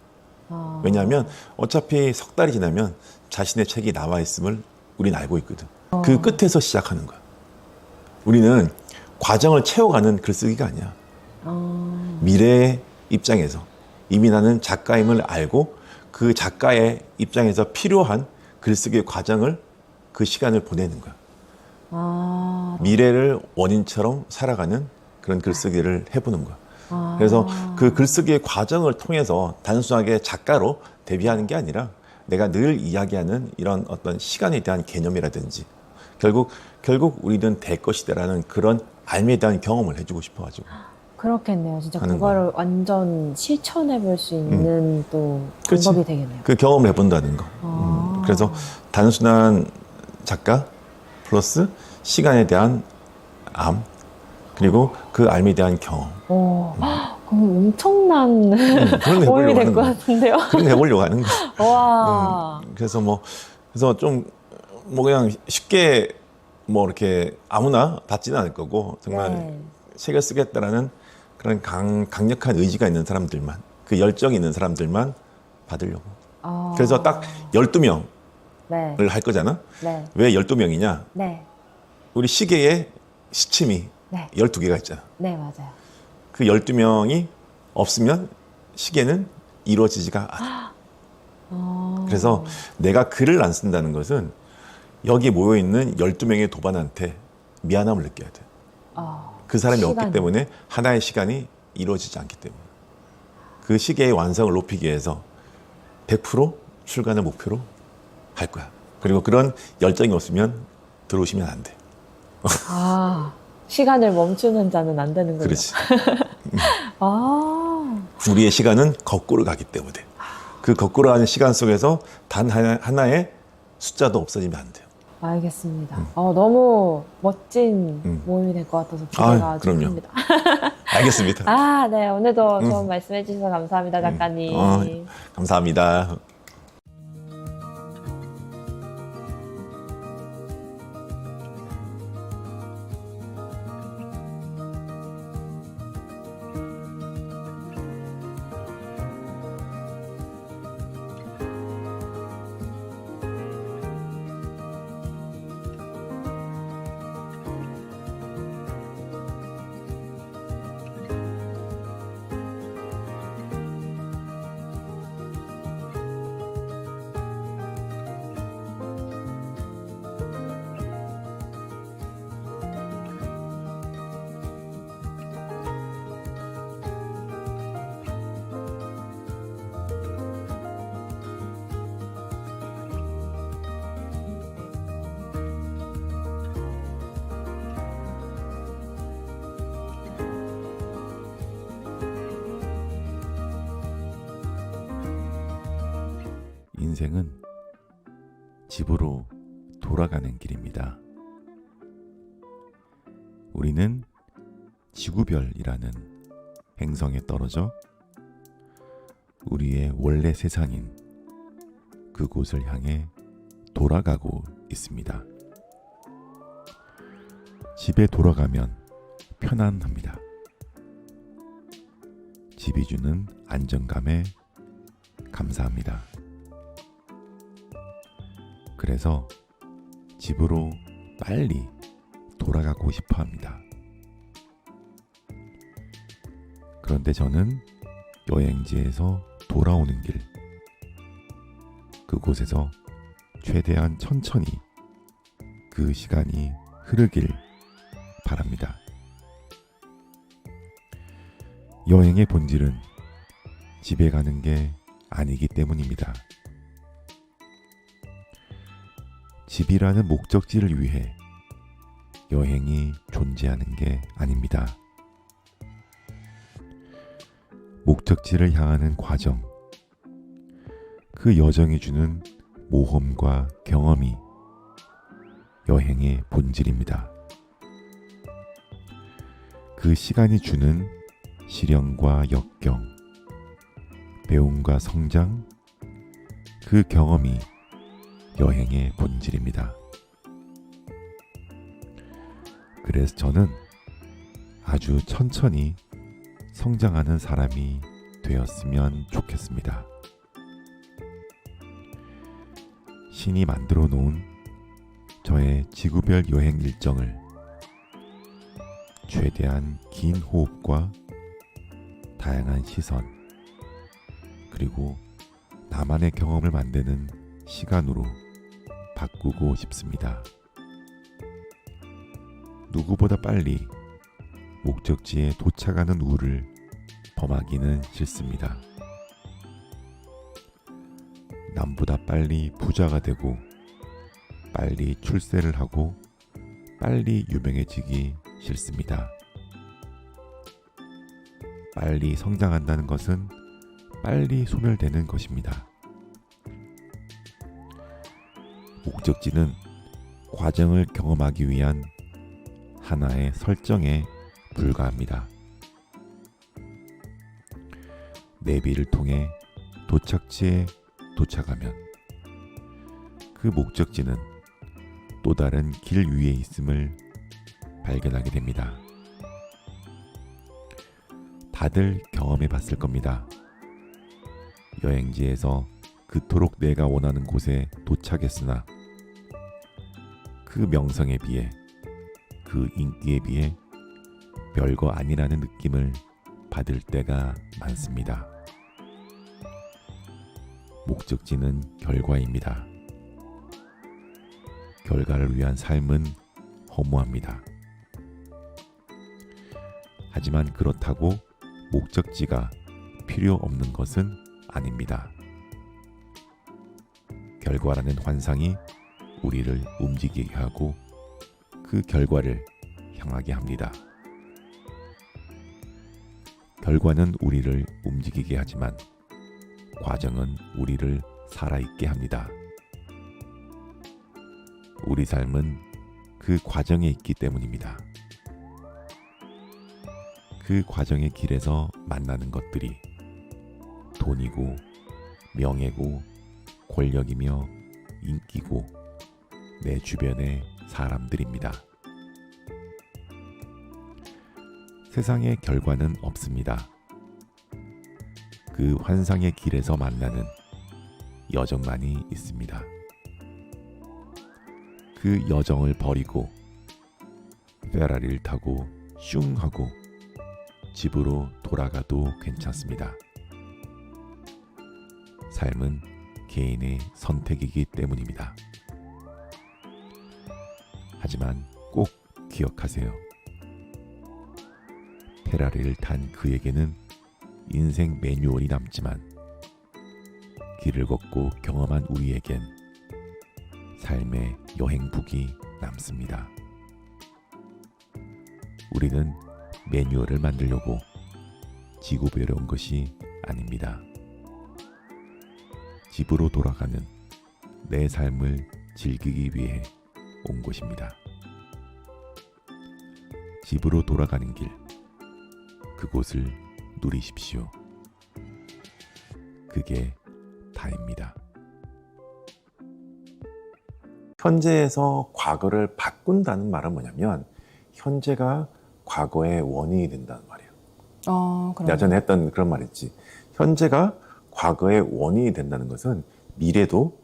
왜냐하면 어차피 석 달이 지나면 자신의 책이 나와 있음을 우린 알고 있거든. 그 끝에서 시작하는 거야. 우리는 과정을 채워가는 글쓰기가 아니야. 미래의 입장에서 이미 나는 작가임을 알고 그 작가의 입장에서 필요한 글쓰기의 과정을 그 시간을 보내는 거야. 미래를 원인처럼 살아가는 그런 글쓰기를 해보는 거야. 그래서 그 글쓰기의 과정을 통해서 단순하게 작가로 데뷔하는 게 아니라 내가 늘 이야기하는 이런 어떤 시간에 대한 개념이라든지 결국 우리는 될 것이다라는 그런 알미에 대한 경험을 해주고 싶어가지고. 그렇겠네요. 진짜 하는 그거를 거야. 완전 실천해 볼 수 있는 또 그렇지. 방법이 되겠네요. 그 경험을 해본다는 거. 그래서 단순한 작가 플러스 시간에 대한 암 그리고 그 알미에 대한 경험. 그럼 엄청난 그런 거 도움이 해보려고 될 하는 것 거야. 같은데요? 그런 거 해보려고 하는 거야. 와. 그래서 좀 뭐 그냥 쉽게 뭐 이렇게 아무나 받지는 않을 거고 정말 네. 책을 쓰겠다라는 그런 강력한 의지가 있는 사람들만 그 열정이 있는 사람들만 받으려고. 그래서 딱 12명을 네. 할 거잖아. 네. 왜 12명이냐? 네. 우리 시계에 시침이 네. 12개가 있잖아. 네, 맞아요. 그 12명이 없으면 시계는 이루어지지가 않아. 그래서 내가 글을 안 쓴다는 것은 여기 모여있는 12명의 도반한테 미안함을 느껴야 돼. 그 사람이 없기 시간이. 때문에 하나의 시간이 이루어지지 않기 때문에. 그 시계의 완성을 높이기 위해서 100% 출간을 목표로 할 거야. 그리고 그런 열정이 없으면 들어오시면 안 돼. 시간을 멈추는 자는 안 되는 거죠. 그렇지. 우리의 시간은 거꾸로 가기 때문에. 그 거꾸로 가는 시간 속에서 단 하나의 숫자도 없어지면 안 돼요. 알겠습니다. 너무 멋진 모임이 될 것 같아서 기대가 아주 그럼요. 큽니다. 알겠습니다. 네. 오늘도 좋은 말씀 해주셔서 감사합니다, 작가님. 감사합니다. 인생은 집으로 돌아가는 길입니다. 우리는 지구별이라는 행성에 떨어져 우리의 원래 세상인 그곳을 향해 돌아가고 있습니다. 집에 돌아가면 편안합니다. 집이 주는 안정감에 감사합니다. 그래서 집으로 빨리 돌아가고 싶어 합니다. 그런데 저는 여행지에서 돌아오는 길, 그곳에서 최대한 천천히 그 시간이 흐르길 바랍니다. 여행의 본질은 집에 가는 게 아니기 때문입니다. 집이라는 목적지를 위해 여행이 존재하는 게 아닙니다. 목적지를 향하는 과정, 그 여정이 주는 모험과 경험이 여행의 본질입니다. 그 시간이 주는 시련과 역경, 배움과 성장, 그 경험이 여행의 본질입니다. 그래서 저는 아주 천천히 성장하는 사람이 되었으면 좋겠습니다. 신이 만들어 놓은 저의 지구별 여행 일정을 최대한 긴 호흡과 다양한 시선, 그리고 나만의 경험을 만드는 시간으로 바꾸고 싶습니다. 누구보다 빨리 목적지에 도착하는 우를 범하기는 싫습니다. 남보다 빨리 부자가 되고 빨리 출세를 하고 빨리 유명해지기 싫습니다. 빨리 성장한다는 것은 빨리 소멸되는 것입니다. 목적지는 과정을 경험하기 위한 하나의 설정에 불과합니다. 내비를 통해 도착지에 도착하면 그 목적지는 또 다른 길 위에 있음을 발견하게 됩니다. 다들 경험해 봤을 겁니다. 여행지에서 그토록 내가 원하는 곳에 도착했으나 그 명성에 비해, 그 인기에 비해 별거 아니라는 느낌을 받을 때가 많습니다. 목적지는 결과입니다. 결과를 위한 삶은 허무합니다. 하지만 그렇다고 목적지가 필요 없는 것은 아닙니다. 결과라는 환상이 우리를 움직이게 하고 그 결과를 향하게 합니다. 결과는 우리를 움직이게 하지만 과정은 우리를 살아있게 합니다. 우리 삶은 그 과정에 있기 때문입니다. 그 과정의 길에서 만나는 것들이 돈이고 명예고 권력이며 인기고 내 주변의 사람들입니다. 세상에 결과는 없습니다. 그 환상의 길에서 만나는 여정만이 있습니다. 그 여정을 버리고 페라리를 타고 슝 하고 집으로 돌아가도 괜찮습니다. 삶은 개인의 선택이기 때문입니다. 하지만 꼭 기억하세요. 페라리를 탄 그에게는 인생 매뉴얼이 남지만 길을 걷고 경험한 우리에겐 삶의 여행북이 남습니다. 우리는 매뉴얼을 만들려고 지구별에 온 것이 아닙니다. 집으로 돌아가는 내 삶을 즐기기 위해 온 곳입니다. 집으로 돌아가는 길, 그곳을 누리십시오. 그게 다입니다. 현재에서 과거를 바꾼다는 말은 뭐냐면 현재가 과거의 원인이 된다는 말이에요. 내가 전에 했던 그런 말 있지. 현재가 과거의 원인이 된다는 것은 미래도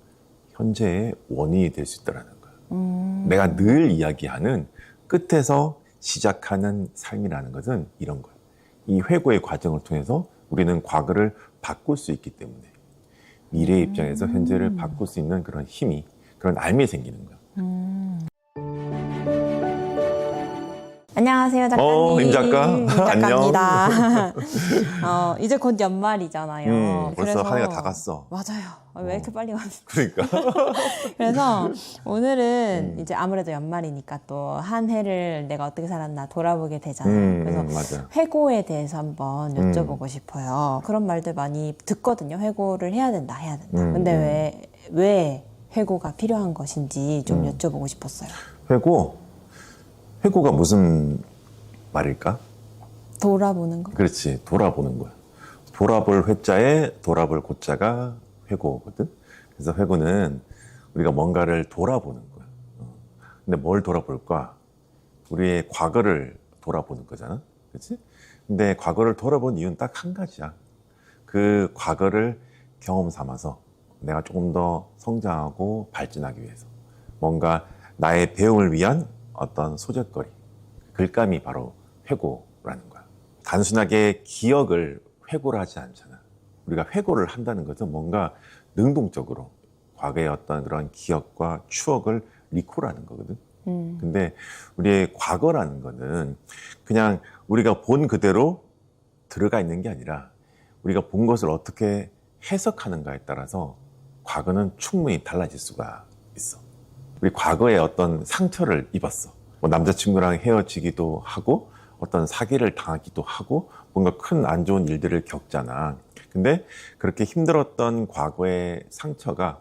현재의 원인이 될 수 있다는 거예요. 내가 늘 이야기하는 끝에서 시작하는 삶이라는 것은 이런 거예요. 이 회고의 과정을 통해서 우리는 과거를 바꿀 수 있기 때문에 미래의 입장에서 현재를 바꿀 수 있는 그런 힘이, 그런 알미 생기는 거예요. 안녕하세요, 작가님. 임 작가. 임 작가입니다. 이제 곧 연말이잖아요. 벌써 한 해가 다 갔어. 맞아요. 왜 이렇게 빨리 갔지? 그러니까. 그래서 오늘은 이제 아무래도 연말이니까 또 한 해를 내가 어떻게 살았나 돌아보게 되잖아요. 그래서 맞아. 회고에 대해서 한번 여쭤보고 싶어요. 그런 말들 많이 듣거든요. 회고를 해야 된다, 해야 된다. 근데 왜 회고가 필요한 것인지 좀 여쭤보고 싶었어요. 회고가 무슨 말일까? 돌아보는 거? 그렇지. 돌아보는 거야. 돌아볼 회자에 돌아볼 고자가 회고거든. 그래서 회고는 우리가 뭔가를 돌아보는 거야. 근데 뭘 돌아볼까? 우리의 과거를 돌아보는 거잖아. 그렇지? 근데 과거를 돌아본 이유는 딱 한 가지야. 그 과거를 경험 삼아서 내가 조금 더 성장하고 발전하기 위해서 뭔가 나의 배움을 위한 어떤 소재거리, 글감이 바로 회고라는 거야. 단순하게 기억을 회고를 하지 않잖아. 우리가 회고를 한다는 것은 뭔가 능동적으로 과거의 어떤 그런 기억과 추억을 리콜하는 거거든. 근데 우리의 과거라는 거는 그냥 우리가 본 그대로 들어가 있는 게 아니라 우리가 본 것을 어떻게 해석하는가에 따라서 과거는 충분히 달라질 수가 있어. 우리 과거에 어떤 상처를 입었어. 뭐 남자친구랑 헤어지기도 하고 어떤 사기를 당하기도 하고 뭔가 큰 안 좋은 일들을 겪잖아. 근데 그렇게 힘들었던 과거의 상처가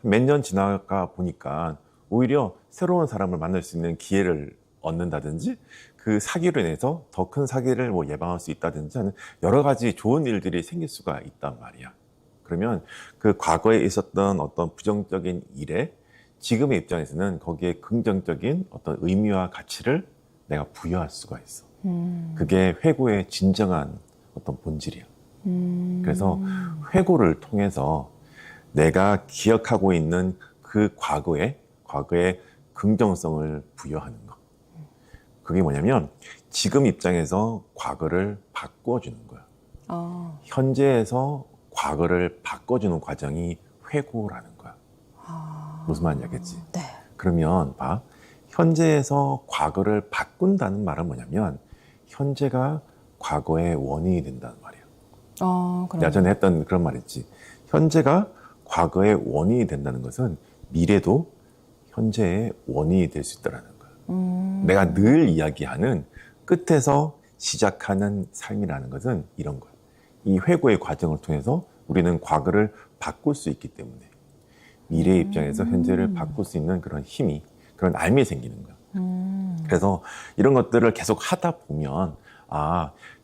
몇 년 지나가 보니까 오히려 새로운 사람을 만날 수 있는 기회를 얻는다든지 그 사기로 인해서 더 큰 사기를 뭐 예방할 수 있다든지 하는 여러 가지 좋은 일들이 생길 수가 있단 말이야. 그러면 그 과거에 있었던 어떤 부정적인 일에 지금의 입장에서는 거기에 긍정적인 어떤 의미와 가치를 내가 부여할 수가 있어. 그게 회고의 진정한 어떤 본질이야. 그래서 회고를 통해서 내가 기억하고 있는 그 과거에 긍정성을 부여하는 거. 그게 뭐냐면 지금 입장에서 과거를 바꿔주는 거야. 현재에서 과거를 바꿔주는 과정이 회고라는 거야. 무슨 말인지 알겠지? 네. 그러면 봐. 현재에서 과거를 바꾼다는 말은 뭐냐면 현재가 과거의 원인이 된다는 말이야. 내가 전에 했던 그런 말 있지. 현재가 과거의 원인이 된다는 것은 미래도 현재의 원인이 될 수 있다는 거야. 내가 늘 이야기하는 끝에서 시작하는 삶이라는 것은 이런 거야. 이 회고의 과정을 통해서 우리는 과거를 바꿀 수 있기 때문에 미래의 입장에서 현재를 바꿀 수 있는 그런 힘이, 그런 알미 생기는 거야. 그래서 이런 것들을 계속 하다 보면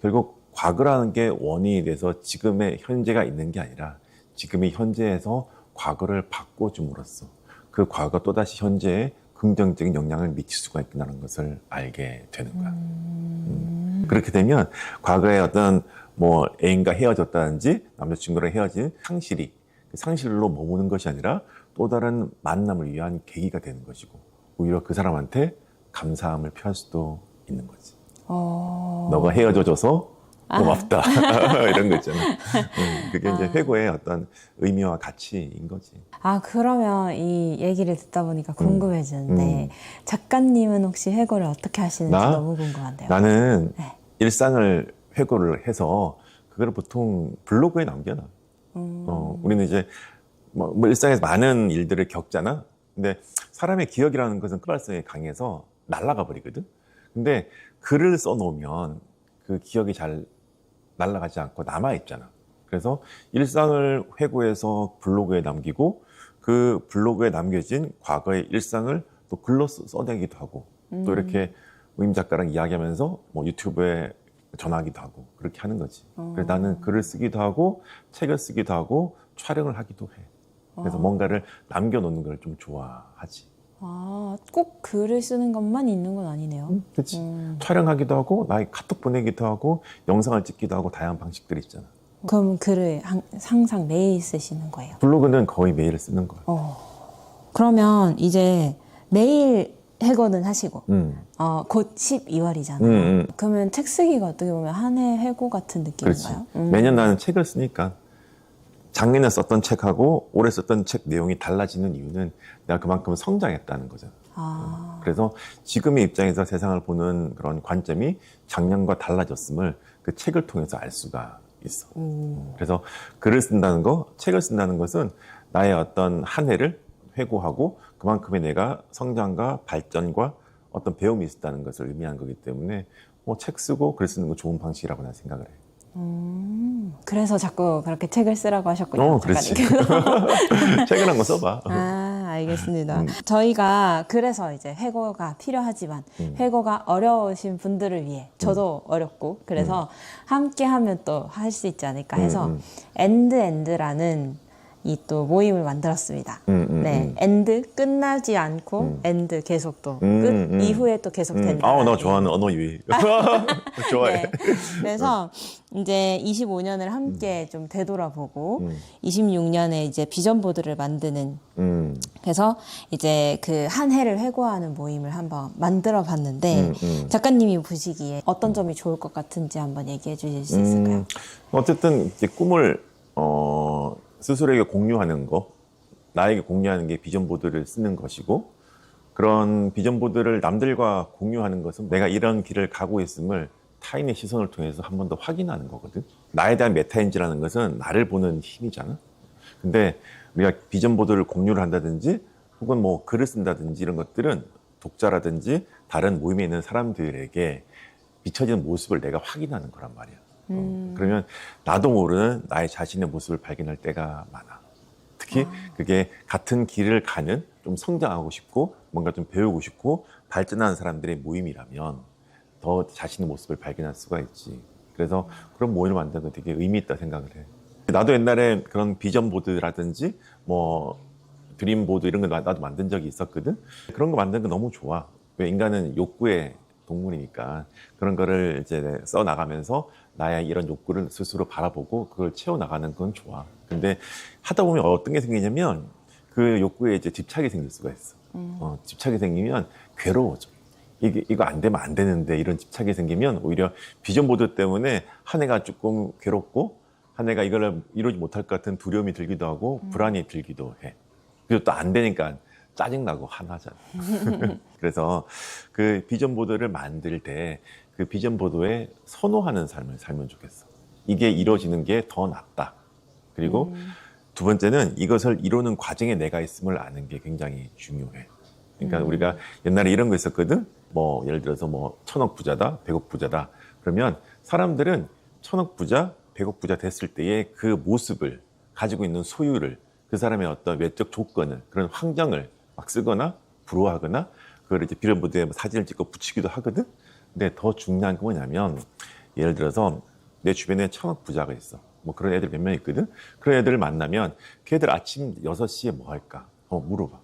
결국 과거라는 게 원인이 돼서 지금의 현재가 있는 게 아니라 지금의 현재에서 과거를 바꿔줌으로써 그 과거 또다시 현재에 긍정적인 영향을 미칠 수가 있구나라는 것을 알게 되는 거야. 그렇게 되면 과거에 어떤 뭐 애인과 헤어졌다든지 남자친구랑 헤어진 상실이 그 상실로 머무는 것이 아니라 또 다른 만남을 위한 계기가 되는 것이고 오히려 그 사람한테 감사함을 표할 수도 있는 거지. 너가 헤어져줘서 고맙다. 이런 거 있잖아. 그게 이제 회고의 어떤 의미와 가치인 거지. 그러면 이 얘기를 듣다 보니까 궁금해지는데 작가님은 혹시 회고를 어떻게 하시는지 너무 궁금한데요. 나는 네. 일상을 회고를 해서 그걸 보통 블로그에 남겨놔. 우리는 이제 뭐 일상에서 많은 일들을 겪잖아. 근데 사람의 기억이라는 것은 끄발성이 강해서 날아가 버리거든. 근데 글을 써놓으면 그 기억이 잘 날아가지 않고 남아있잖아. 그래서 일상을 회고해서 블로그에 남기고 그 블로그에 남겨진 과거의 일상을 또 글로 써내기도 하고 또 이렇게 우임 작가랑 이야기하면서 뭐 유튜브에 전하기도 하고 그렇게 하는 거지. 그래서 나는 글을 쓰기도 하고 책을 쓰기도 하고 촬영을 하기도 해. 그래서 뭔가를 남겨놓는 걸 좀 좋아하지. 아, 꼭 글을 쓰는 것만 있는 건 아니네요. 그렇지. 촬영하기도 하고 나의 카톡 보내기도 하고 영상을 찍기도 하고 다양한 방식들이 있잖아. 그럼 글을 항상 매일 쓰시는 거예요? 블로그는 거의 매일 쓰는 거야. 그러면 이제 매일 회고는 하시고 곧 12월이잖아요. 그러면 책 쓰기가 어떻게 보면 한 해 회고 같은 느낌인가요? 그렇지. 매년 나는 책을 쓰니까 작년에 썼던 책하고 올해 썼던 책 내용이 달라지는 이유는 내가 그만큼 성장했다는 거잖아. 그래서 지금의 입장에서 세상을 보는 그런 관점이 작년과 달라졌음을 그 책을 통해서 알 수가 있어. 그래서 글을 쓴다는 거, 책을 쓴다는 것은 나의 어떤 한 해를 회고하고 그만큼의 내가 성장과 발전과 어떤 배움이 있었다는 것을 의미하는 거기 때문에 뭐 책 쓰고 글 쓰는 거 좋은 방식이라고 나는 생각을 해. 그래서 자꾸 그렇게 책을 쓰라고 하셨군요. 그렇지. 작가님께서. 책을 한번 써봐. 알겠습니다. 저희가 그래서 이제 회고가 필요하지만 회고가 어려우신 분들을 위해 저도 어렵고 그래서 함께 하면 또 할 수 있지 않을까 해서 엔드라는 이 또 모임을 만들었습니다. 네, 엔드 끝나지 않고 엔드 계속 또 끝 이후에 또 계속 된다. 나 좋아하는 언어 유희. 좋아해. 네. 그래서 이제 25년을 함께 좀 되돌아보고 26년에 이제 비전 보드를 만드는 그래서 이제 그 한 해를 회고하는 모임을 한번 만들어 봤는데 작가님이 보시기에 어떤 점이 좋을 것 같은지 한번 얘기해 주실 수 있을까요? 어쨌든 이제 꿈을 스스로에게 공유하는 거, 나에게 공유하는 게 비전 보드를 쓰는 것이고 그런 비전 보드를 남들과 공유하는 것은 내가 이런 길을 가고 있음을 타인의 시선을 통해서 한 번 더 확인하는 거거든. 나에 대한 메타인지라는 것은 나를 보는 힘이잖아. 근데 우리가 비전 보드를 공유를 한다든지 혹은 뭐 글을 쓴다든지 이런 것들은 독자라든지 다른 모임에 있는 사람들에게 비춰지는 모습을 내가 확인하는 거란 말이야. 그러면 나도 모르는 나의 자신의 모습을 발견할 때가 많아. 특히 그게 같은 길을 가는 좀 성장하고 싶고 뭔가 좀 배우고 싶고 발전하는 사람들의 모임이라면 더 자신의 모습을 발견할 수가 있지. 그래서 그런 모임을 만드는 건 되게 의미 있다 생각을 해. 나도 옛날에 그런 비전 보드라든지 뭐 드림 보드 이런 거 나도 만든 적이 있었거든. 그런 거 만드는 거 너무 좋아. 왜 인간은 욕구의 동물이니까 그런 거를 이제 써 나가면서 나의 이런 욕구를 스스로 바라보고 그걸 채워 나가는 건 좋아. 근데 하다 보면 어떤 게 생기냐면 그 욕구에 이제 집착이 생길 수가 있어. 집착이 생기면 괴로워져. 이거 안 되면 안 되는데 이런 집착이 생기면 오히려 비전 보드 때문에 한 해가 조금 괴롭고 한 해가 이걸 이루지 못할 것 같은 두려움이 들기도 하고 불안이 들기도 해. 그리고 또 안 되니까 짜증나고 화나잖아. 그래서 그 비전 보드를 만들 때 그 비전 보드에 선호하는 삶을 살면 좋겠어. 이게 이루어지는 게 더 낫다. 그리고 두 번째는 이것을 이루는 과정에 내가 있음을 아는 게 굉장히 중요해. 그러니까 우리가 옛날에 이런 거 있었거든. 뭐 예를 들어서 뭐 1000억 부자다, 100억 부자다. 그러면 사람들은 1000억 부자, 100억 부자 됐을 때의 그 모습을 가지고 있는 소유를 그 사람의 어떤 외적 조건을 그런 환경을 막 쓰거나 부러워하거나 그걸 이제 비전보드에 사진을 찍고 붙이기도 하거든. 근데 더 중요한 건 뭐냐면 예를 들어서 내 주변에 1000억 부자가 있어. 뭐 그런 애들 몇 명 있거든. 그런 애들을 만나면 걔들 아침 6시에 뭐 할까? 물어봐.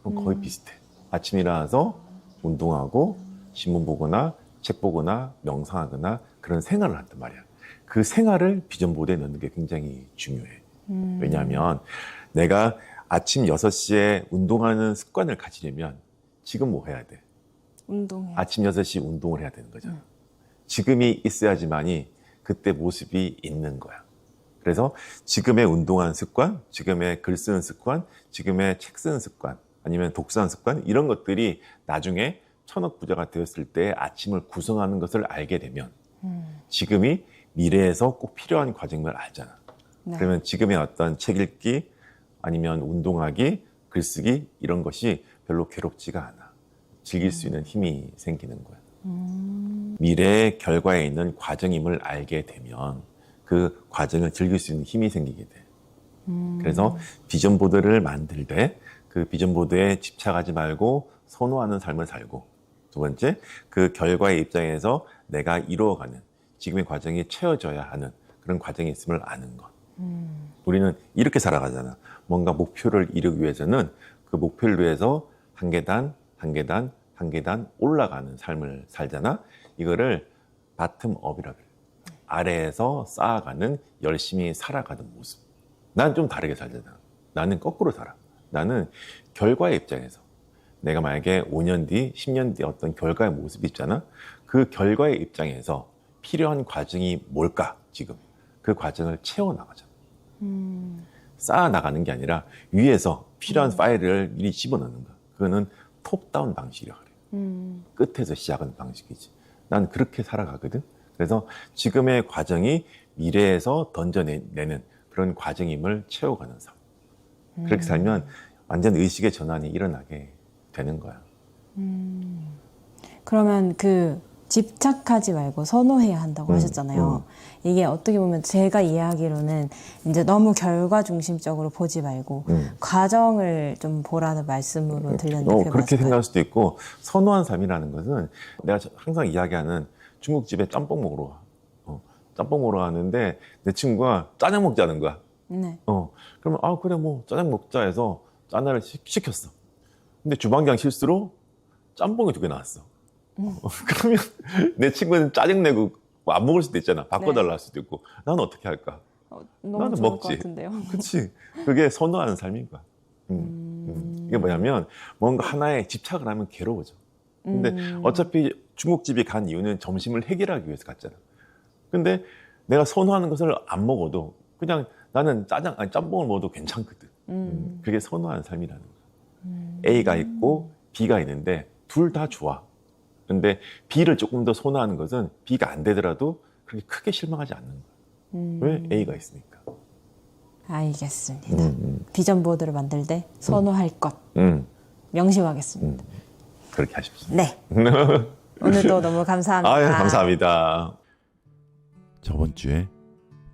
그럼 거의 비슷해. 아침 일어나서 운동하고 신문 보거나 책 보거나 명상하거나 그런 생활을 한단 말이야. 그 생활을 비전보드에 넣는 게 굉장히 중요해. 왜냐하면 내가 아침 6시에 운동하는 습관을 가지려면 지금 뭐 해야 돼? 운동해. 아침 6시 운동을 해야 되는 거잖아. 지금이 있어야지만이 그때 모습이 있는 거야. 그래서 지금의 운동하는 습관, 지금의 글 쓰는 습관, 지금의 책 쓰는 습관, 아니면 독서하는 습관 이런 것들이 나중에 1000억 부자가 되었을 때 아침을 구성하는 것을 알게 되면 지금이 미래에서 꼭 필요한 과정을 알잖아. 네. 그러면 지금의 어떤 책 읽기 아니면 운동하기, 글쓰기 이런 것이 별로 괴롭지가 않아. 즐길 수 있는 힘이 생기는 거야. 미래의 결과에 있는 과정임을 알게 되면 그 과정을 즐길 수 있는 힘이 생기게 돼. 그래서 비전 보드를 만들 때 그 비전 보드에 집착하지 말고 선호하는 삶을 살고, 두 번째, 그 결과의 입장에서 내가 이루어가는 지금의 과정이 채워져야 하는 그런 과정이 있음을 아는 것. 우리는 이렇게 살아가잖아. 뭔가 목표를 이루기 위해서는 그 목표를 위해서 한 계단, 한 계단, 한 계단 올라가는 삶을 살잖아. 이거를 바텀업이라고 그래. 아래에서 쌓아가는, 열심히 살아가는 모습. 난 좀 다르게 살잖아. 나는 거꾸로 살아. 나는 결과의 입장에서 내가 만약에 5년 뒤, 10년 뒤 어떤 결과의 모습이 있잖아. 그 결과의 입장에서 필요한 과정이 뭘까, 지금. 그 과정을 채워나가잖아. 쌓아나가는 게 아니라 위에서 필요한 파일을 미리 집어넣는 거야. 그거는 톱다운 방식이라고 그래. 끝에서 시작하는 방식이지. 난 그렇게 살아가거든. 그래서 지금의 과정이 미래에서 던져내는 그런 과정임을 채워가는 삶. 그렇게 살면 완전 의식의 전환이 일어나게 되는 거야. 그러면 그 집착하지 말고 선호해야 한다고 하셨잖아요. 이게 어떻게 보면 제가 이해하기로는 이제 너무 결과 중심적으로 보지 말고 과정을 좀 보라는 말씀으로 들렸는데 그게 그렇게 맞을까요? 생각할 수도 있고, 선호한 삶이라는 것은 내가 항상 이야기하는 중국집에 짬뽕 먹으러 와. 짬뽕 먹으러 가는데 내 친구가 짜장 먹자는 거야. 네. 그러면 그래 뭐 짜장 먹자 해서 짜장을 시켰어. 근데 주방장 실수로 짬뽕이 2개 나왔어. 그러면 내 친구는 짜증내고 뭐안 먹을 수도 있잖아. 바꿔달라 할 수도 있고. 나는 어떻게 할까? 너무 나는 좋을 먹지. 것 같은데요. 그치. 그게 선호하는 삶인 거야. 이게 뭐냐면 뭔가 하나에 집착을 하면 괴로워져. 근데 어차피 중국집이 간 이유는 점심을 해결하기 위해서 갔잖아. 근데 내가 선호하는 것을 안 먹어도 그냥 나는 짬뽕을 먹어도 괜찮거든. 그게 선호하는 삶이라는 거야. A가 있고 B가 있는데 둘 다 좋아. 근데 B를 조금 더 선호하는 것은 B가 안 되더라도 그렇게 크게 실망하지 않는 거야. 왜? A가 있으니까. 알겠습니다. 비전 보드를 만들 때 선호할 것 명심하겠습니다. 그렇게 하십시오. 네. 오늘도 너무 감사합니다. 아유, 감사합니다. 저번 주에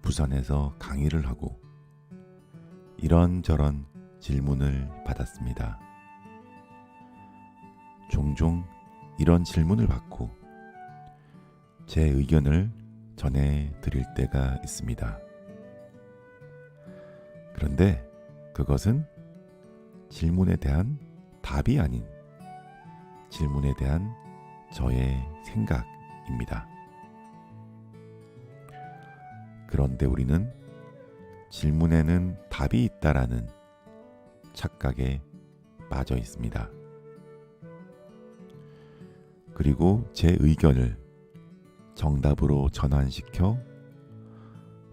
부산에서 강의를 하고 이런저런 질문을 받았습니다. 종종 이런 질문을 받고 제 의견을 전해 드릴 때가 있습니다. 그런데 그것은 질문에 대한 답이 아닌 질문에 대한 저의 생각입니다. 그런데 우리는 질문에는 답이 있다라는 착각에 빠져 있습니다. 그리고 제 의견을 정답으로 전환시켜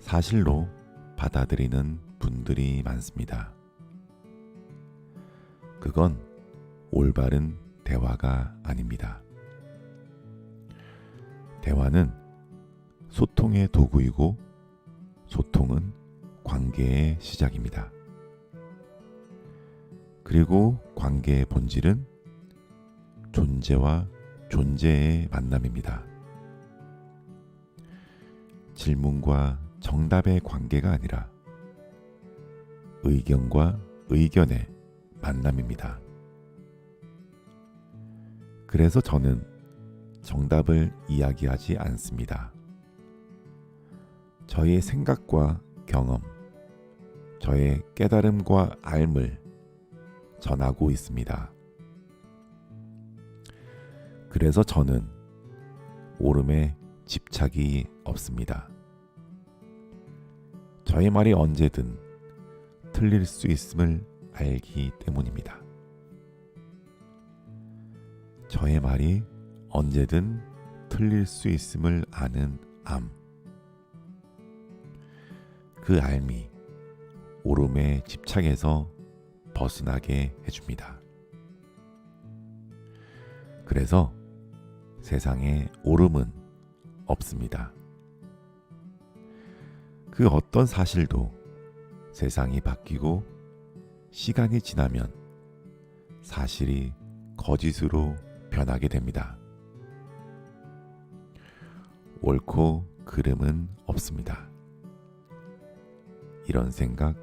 사실로 받아들이는 분들이 많습니다. 그건 올바른 대화가 아닙니다. 대화는 소통의 도구이고 소통은 관계의 시작입니다. 그리고 관계의 본질은 존재와 존재의 만남입니다. 질문과 정답의 관계가 아니라 의견과 의견의 만남입니다. 그래서 저는 정답을 이야기하지 않습니다. 저의 생각과 경험, 저의 깨달음과 알을 전하고 있습니다. 그래서 저는 옳음에 집착이 없습니다. 저의 말이 언제든 틀릴 수 있음을 알기 때문입니다. 저의 말이 언제든 틀릴 수 있음을 아는 암. 그 알미, 옳음에 집착해서 벗어나게 해줍니다. 그래서 세상에 옳음은 없습니다. 그 어떤 사실도 세상이 바뀌고 시간이 지나면 사실이 거짓으로 변하게 됩니다. 옳고 그름은 없습니다. 이런 생각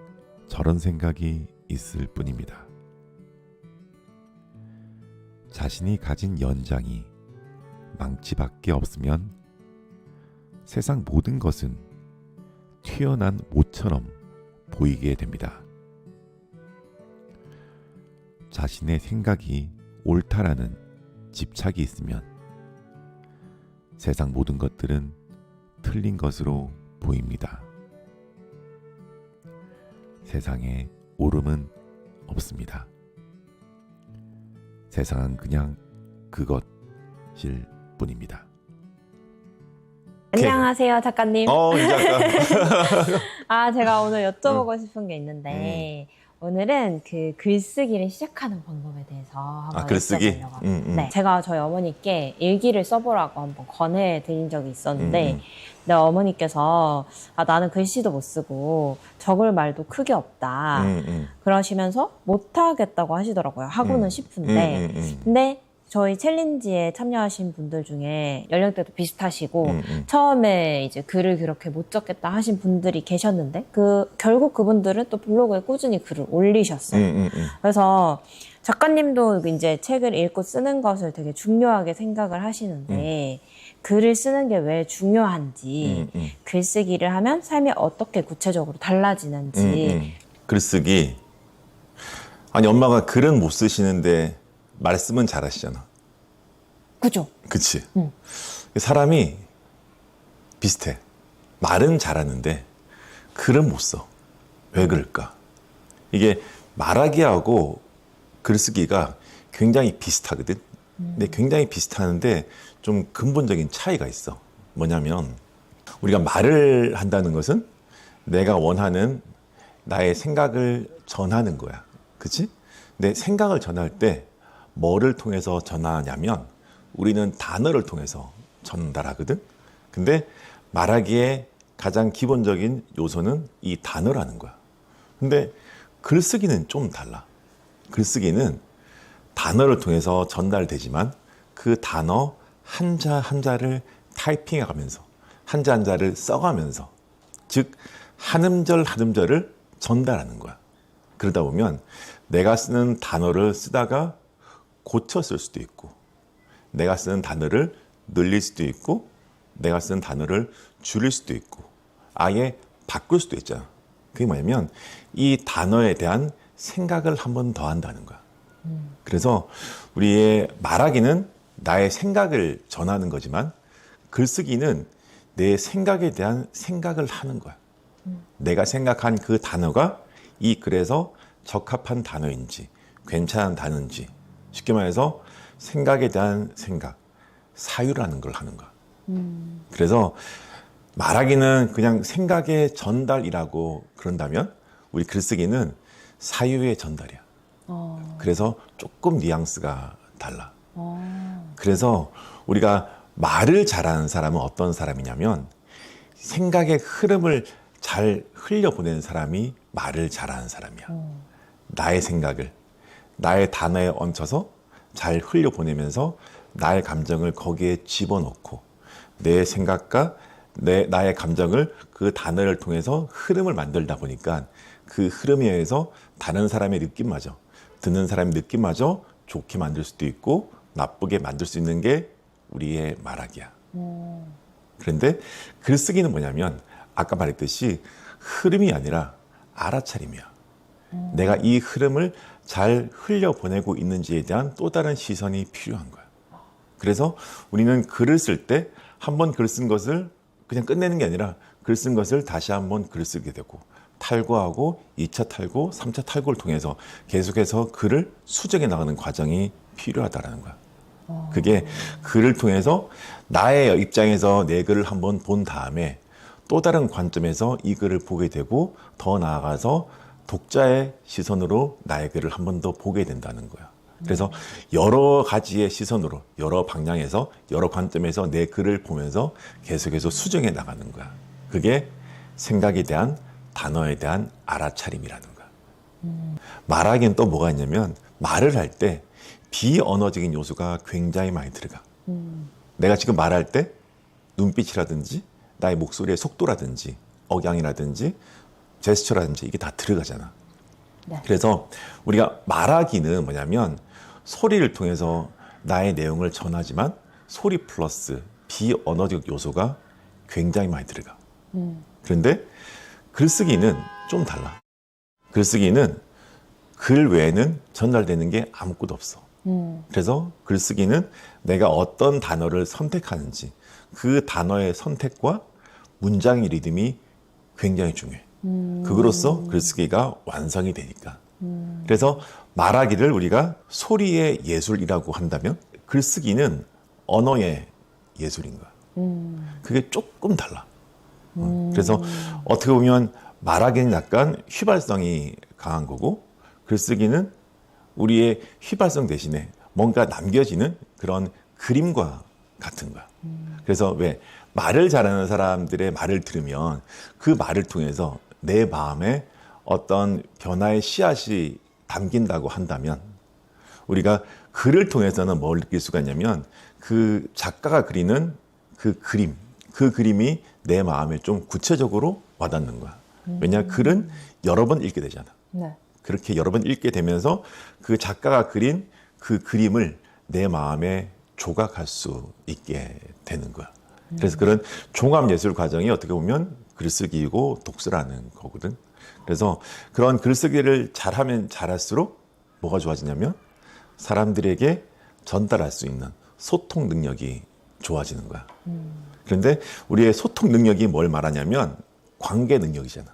저런 생각이 있을 뿐입니다. 자신이 가진 연장이 망치밖에 없으면 세상 모든 것은 튀어난 모처럼 보이게 됩니다. 자신의 생각이 옳다라는 집착이 있으면 세상 모든 것들은 틀린 것으로 보입니다. 세상에 옳음은 없습니다. 세상은 그냥 그것일 뿐입니다. 안녕하세요, 작가님. 이제 아까 제가 오늘 여쭤보고 싶은 게 있는데, 오늘은 그 글쓰기를 시작하는 방법에 대해서 한번 글쓰기? 여쭤보려고 합니다. 네, 제가 저희 어머니께 일기를 써보라고 한번 권해드린 적이 있었는데, 근데 어머니께서 나는 글씨도 못 쓰고 적을 말도 크게 없다. 그러시면서 못하겠다고 하시더라고요. 하고는 싶은데. 근데 저희 챌린지에 참여하신 분들 중에 연령대도 비슷하시고 처음에 이제 글을 그렇게 못 적겠다 하신 분들이 계셨는데 결국 그분들은 또 블로그에 꾸준히 글을 올리셨어요. 그래서 작가님도 이제 책을 읽고 쓰는 것을 되게 중요하게 생각을 하시는데 글을 쓰는 게 왜 중요한지 글쓰기를 하면 삶이 어떻게 구체적으로 달라지는지 글쓰기. 아니 엄마가 글은 못 쓰시는데 말씀은 잘하시잖아. 그죠? 그치? 사람이 비슷해. 말은 잘하는데 글은 못 써. 왜 그럴까? 이게 말하기하고 글쓰기가 굉장히 비슷하거든. 근데 굉장히 비슷하는데 좀 근본적인 차이가 있어. 뭐냐면 우리가 말을 한다는 것은 내가 원하는 나의 생각을 전하는 거야. 그치? 근데 생각을 전할 때 뭐를 통해서 전하냐면 우리는 단어를 통해서 전달하거든. 근데 말하기에 가장 기본적인 요소는 이 단어라는 거야. 근데 글쓰기는 좀 달라. 글쓰기는 단어를 통해서 전달되지만 그 단어 한자 한자를 타이핑해가면서 한자 한자를 써가면서 즉 한 음절 한 음절을 전달하는 거야. 그러다 보면 내가 쓰는 단어를 쓰다가 고쳐 쓸 수도 있고 내가 쓰는 단어를 늘릴 수도 있고 내가 쓰는 단어를 줄일 수도 있고 아예 바꿀 수도 있잖아. 그게 뭐냐면 이 단어에 대한 생각을 한 번 더 한다는 거야. 그래서 우리의 말하기는 나의 생각을 전하는 거지만 글쓰기는 내 생각에 대한 생각을 하는 거야. 내가 생각한 그 단어가 이 글에서 적합한 단어인지 괜찮은 단어인지 쉽게 말해서 생각에 대한 생각, 사유라는 걸 하는 거야. 그래서 말하기는 그냥 생각의 전달이라고 그런다면 우리 글쓰기는 사유의 전달이야. 그래서 조금 뉘앙스가 달라. 그래서 우리가 말을 잘하는 사람은 어떤 사람이냐면 생각의 흐름을 잘 흘려보내는 사람이 말을 잘하는 사람이야. 나의 생각을 나의 단어에 얹혀서 잘 흘려보내면서 나의 감정을 거기에 집어넣고 내 생각과 나의 감정을 그 단어를 통해서 흐름을 만들다 보니까 그 흐름에 의해서 다른 사람의 느낌마저 듣는 사람의 느낌마저 좋게 만들 수도 있고 나쁘게 만들 수 있는 게 우리의 말하기야. 그런데 글쓰기는 뭐냐면 아까 말했듯이 흐름이 아니라 알아차림이야. 내가 이 흐름을 잘 흘려보내고 있는지에 대한 또 다른 시선이 필요한 거야. 그래서 우리는 글을 쓸 때 한 번 글 쓴 것을 그냥 끝내는 게 아니라 글 쓴 것을 다시 한번 글을 쓰게 되고 탈고하고 2차 탈고, 3차 탈고를 통해서 계속해서 글을 수정해 나가는 과정이 필요하다는 거야. 그게 글을 통해서 나의 입장에서 내 글을 한번 본 다음에 또 다른 관점에서 이 글을 보게 되고 더 나아가서 독자의 시선으로 나의 글을 한 번 더 보게 된다는 거야. 그래서 여러 가지의 시선으로 여러 방향에서 여러 관점에서 내 글을 보면서 계속해서 수정해 나가는 거야. 그게 생각에 대한 단어에 대한 알아차림이라는 거야. 말하기는 또 뭐가 있냐면 말을 할 때 비언어적인 요소가 굉장히 많이 들어가. 내가 지금 말할 때 눈빛이라든지 나의 목소리의 속도라든지 억양이라든지 제스처라든지 이게 다 들어가잖아. 네. 그래서 우리가 말하기는 뭐냐면 소리를 통해서 나의 내용을 전하지만 소리 플러스 비언어적 요소가 굉장히 많이 들어가. 그런데 글쓰기는 좀 달라. 글쓰기는 글 외에는 전달되는 게 아무것도 없어. 그래서 글쓰기는 내가 어떤 단어를 선택하는지 그 단어의 선택과 문장의 리듬이 굉장히 중요해. 그거로써 글쓰기가 완성이 되니까. 그래서 말하기를 우리가 소리의 예술이라고 한다면 글쓰기는 언어의 예술인 거야. 그게 조금 달라. 그래서 어떻게 보면 말하기는 약간 휘발성이 강한 거고 글쓰기는 우리의 휘발성 대신에 뭔가 남겨지는 그런 그림과 같은 거야. 그래서 왜 말을 잘하는 사람들의 말을 들으면 그 말을 통해서 내 마음에 어떤 변화의 씨앗이 담긴다고 한다면 우리가 글을 통해서는 뭘 느낄 수가 있냐면 그 작가가 그리는 그 그림이 내 마음에 좀 구체적으로 와닿는 거야. 왜냐 글은 여러 번 읽게 되잖아. 네. 그렇게 여러 번 읽게 되면서 그 작가가 그린 그 그림을 내 마음에 조각할 수 있게 되는 거야. 그래서 그런 종합예술 과정이 어떻게 보면 글쓰기이고 독서라는 거거든. 그래서 그런 글쓰기를 잘하면 잘할수록 뭐가 좋아지냐면 사람들에게 전달할 수 있는 소통 능력이 좋아지는 거야. 그런데 우리의 소통 능력이 뭘 말하냐면 관계 능력이잖아.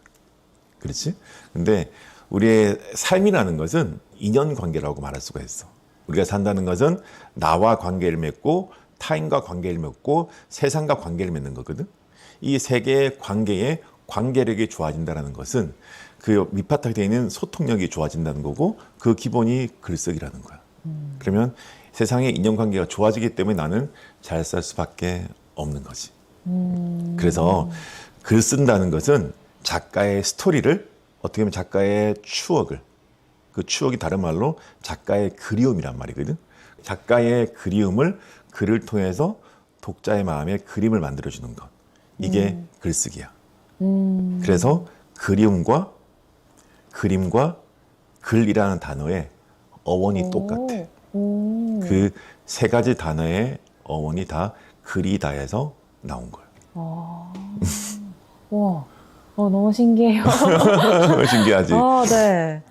그렇지? 근데 우리의 삶이라는 것은 인연관계라고 말할 수가 있어. 우리가 산다는 것은 나와 관계를 맺고 타인과 관계를 맺고 세상과 관계를 맺는 거거든. 이 세 개의 관계에 관계력이 좋아진다는 것은 그 밑바탕에 되어 있는 소통력이 좋아진다는 거고 그 기본이 글쓰기라는 거야. 그러면 세상의 인연관계가 좋아지기 때문에 나는 잘 살 수밖에 없는 거지. 그래서 글 쓴다는 것은 작가의 스토리를 어떻게 보면 작가의 추억을 그 추억이 다른 말로 작가의 그리움이란 말이거든. 작가의 그리움을 글을 통해서 독자의 마음에 그림을 만들어주는 것. 이게 글쓰기야. 그래서 그림과 글이라는 단어의 어원이 똑같아. 그 세 가지 단어의 어원이 다 글이다에서 나온 거야. 와, 너무 신기해요. 신기하지? 네.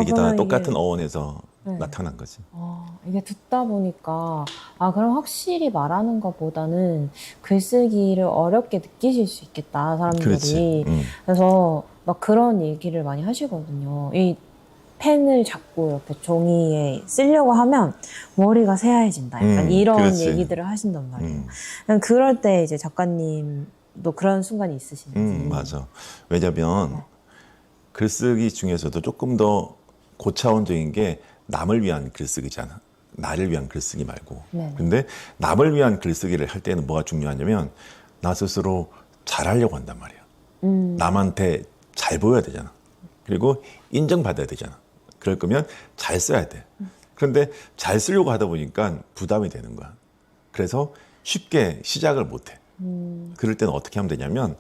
이게 다 그러면 똑같은 이게, 어원에서 네. 나타난 거지. 이게 듣다 보니까, 그럼 확실히 말하는 것보다는 글쓰기를 어렵게 느끼실 수 있겠다, 사람들이. 그렇지. 그래서 막 그런 얘기를 많이 하시거든요. 이 펜을 잡고 이렇게 종이에 쓰려고 하면 머리가 새하얘진다. 약간 이런 그렇지. 얘기들을 하신단 말이에요. 그럴 때 이제 작가님도 그런 순간이 있으신지. 맞아. 왜냐면 글쓰기 중에서도 조금 더 고차원적인 게 남을 위한 글쓰기잖아. 나를 위한 글쓰기 말고. 네. 근데 남을 위한 글쓰기를 할 때는 뭐가 중요하냐면 나 스스로 잘하려고 한단 말이야. 남한테 잘 보여야 되잖아. 그리고 인정받아야 되잖아. 그럴 거면 잘 써야 돼. 그런데 잘 쓰려고 하다 보니까 부담이 되는 거야. 그래서 쉽게 시작을 못 해. 그럴 때는 어떻게 하면 되냐면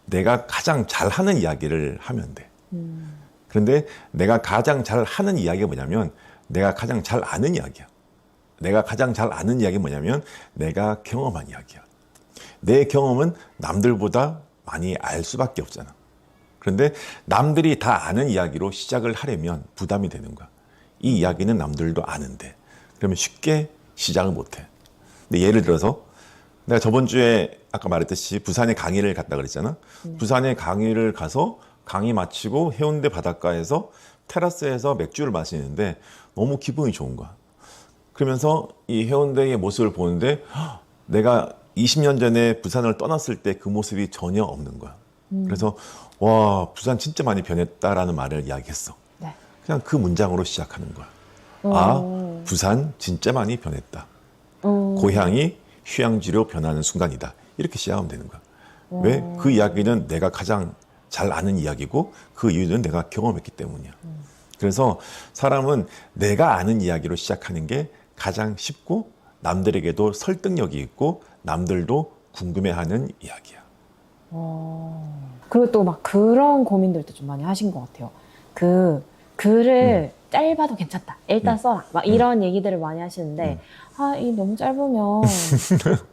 내가 가장 잘하는 이야기를 하면 돼. 그런데 내가 가장 잘하는 이야기가 뭐냐면 내가 가장 잘 아는 이야기야. 내가 가장 잘 아는 이야기가 뭐냐면 내가 경험한 이야기야. 내 경험은 남들보다 많이 알 수밖에 없잖아. 그런데 남들이 다 아는 이야기로 시작을 하려면 부담이 되는 거야. 이 이야기는 남들도 아는데 그러면 쉽게 시작을 못해. 근데 예를 들어서 내가 저번 주에 아까 말했듯이 부산에 강의를 갔다 그랬잖아. 부산에 강의를 가서 강의 마치고 해운대 바닷가에서 테라스에서 맥주를 마시는데 너무 기분이 좋은 거야. 그러면서 이 해운대의 모습을 보는데 내가 20년 전에 부산을 떠났을 때 그 모습이 전혀 없는 거야. 그래서 와, 부산 진짜 많이 변했다라는 말을 이야기했어. 네. 그냥 그 문장으로 시작하는 거야. 부산 진짜 많이 변했다. 고향이 휴양지로 변하는 순간이다. 이렇게 시작하면 되는 거야. 왜? 그 이야기는 내가 가장 잘 아는 이야기고 그 이유는 내가 경험했기 때문이야. 그래서 사람은 내가 아는 이야기로 시작하는 게 가장 쉽고 남들에게도 설득력이 있고 남들도 궁금해하는 이야기야. 그리고 또 막 그런 고민들도 좀 많이 하신 것 같아요. 글을 짧아도 괜찮다. 일단 써라. 막 이런 얘기들을 많이 하시는데, 이 너무 짧으면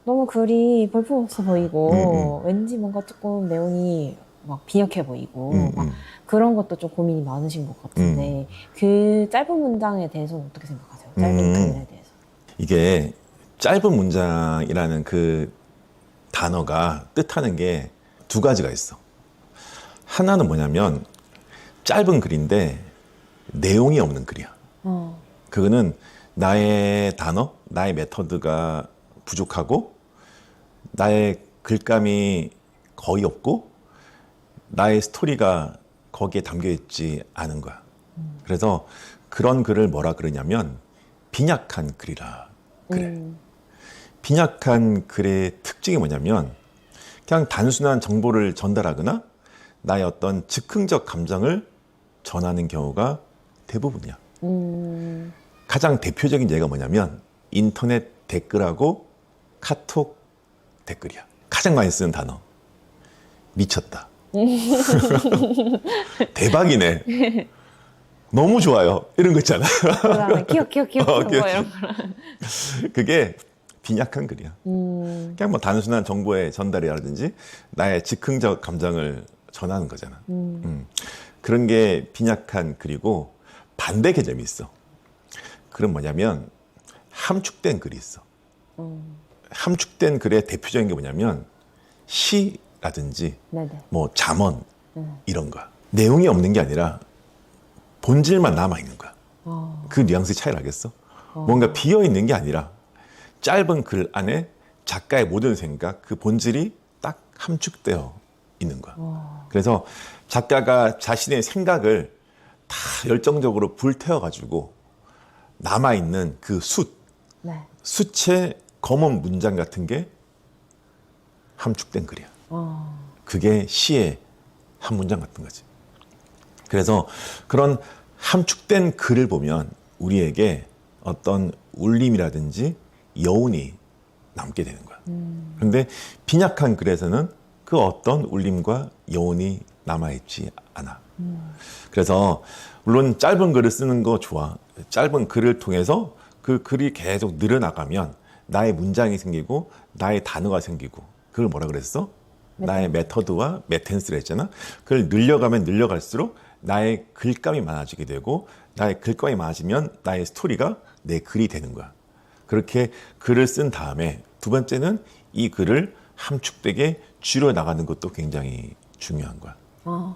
너무 글이 볼품없어 보이고, 왠지 뭔가 조금 내용이 막 빈약해 보이고, 막 그런 것도 좀 고민이 많으신 것 같은데, 그 짧은 문장에 대해서는 어떻게 생각하세요? 짧은 글에 대해서. 이게 짧은 문장이라는 그 단어가 뜻하는 게 두 가지가 있어. 하나는 뭐냐면 짧은 글인데 내용이 없는 글이야. 그거는 나의 단어, 나의 메터드가 부족하고 나의 글감이 거의 없고 나의 스토리가 거기에 담겨 있지 않은 거야. 그래서 그런 글을 뭐라 그러냐면 빈약한 글이라 그래. 빈약한 글의 특징이 뭐냐면 그냥 단순한 정보를 전달하거나 나의 어떤 즉흥적 감정을 전하는 경우가 대부분이야. 가장 대표적인 예가 뭐냐면 인터넷 댓글하고 카톡 댓글이야. 가장 많이 쓰는 단어. 미쳤다. 대박이네. 너무 좋아요. 이런 거 있잖아. 그다음에 키역 뭐 귀엽지. 이런 거. 그게 빈약한 글이야. 그냥 뭐 단순한 정보의 전달이라든지 나의 즉흥적 감정을 전하는 거잖아. 그런 게 빈약한 글이고 반대 개념이 있어. 그건 뭐냐면 함축된 글이 있어. 함축된 글의 대표적인 게 뭐냐면 시라든지 네네. 뭐 잠언 이런 거야. 내용이 없는 게 아니라 본질만 남아 있는 거야. 그 뉘앙스 차이를 알겠어? 뭔가 비어 있는 게 아니라 짧은 글 안에 작가의 모든 생각, 그 본질이 딱 함축되어 있는 거야. 그래서 작가가 자신의 생각을 다 열정적으로 불태워가지고 남아있는 그 네. 숫의 검은 문장 같은 게 함축된 글이야. 그게 시의 한 문장 같은 거지. 그래서 그런 함축된 글을 보면 우리에게 어떤 울림이라든지 여운이 남게 되는 거야. 그런데 빈약한 글에서는 그 어떤 울림과 여운이 남아있지 않아. 그래서 물론 짧은 글을 쓰는 거 좋아. 짧은 글을 통해서 그 글이 계속 늘어나가면 나의 문장이 생기고 나의 단어가 생기고 그걸 뭐라 그랬어? 나의 메터드와 메텐스를 했잖아. 그걸 늘려가면 늘려갈수록 나의 글감이 많아지게 되고 나의 글감이 많아지면 나의 스토리가 내 글이 되는 거야. 그렇게 글을 쓴 다음에 두 번째는 이 글을 함축되게 줄여나가는 것도 굉장히 중요한 거야.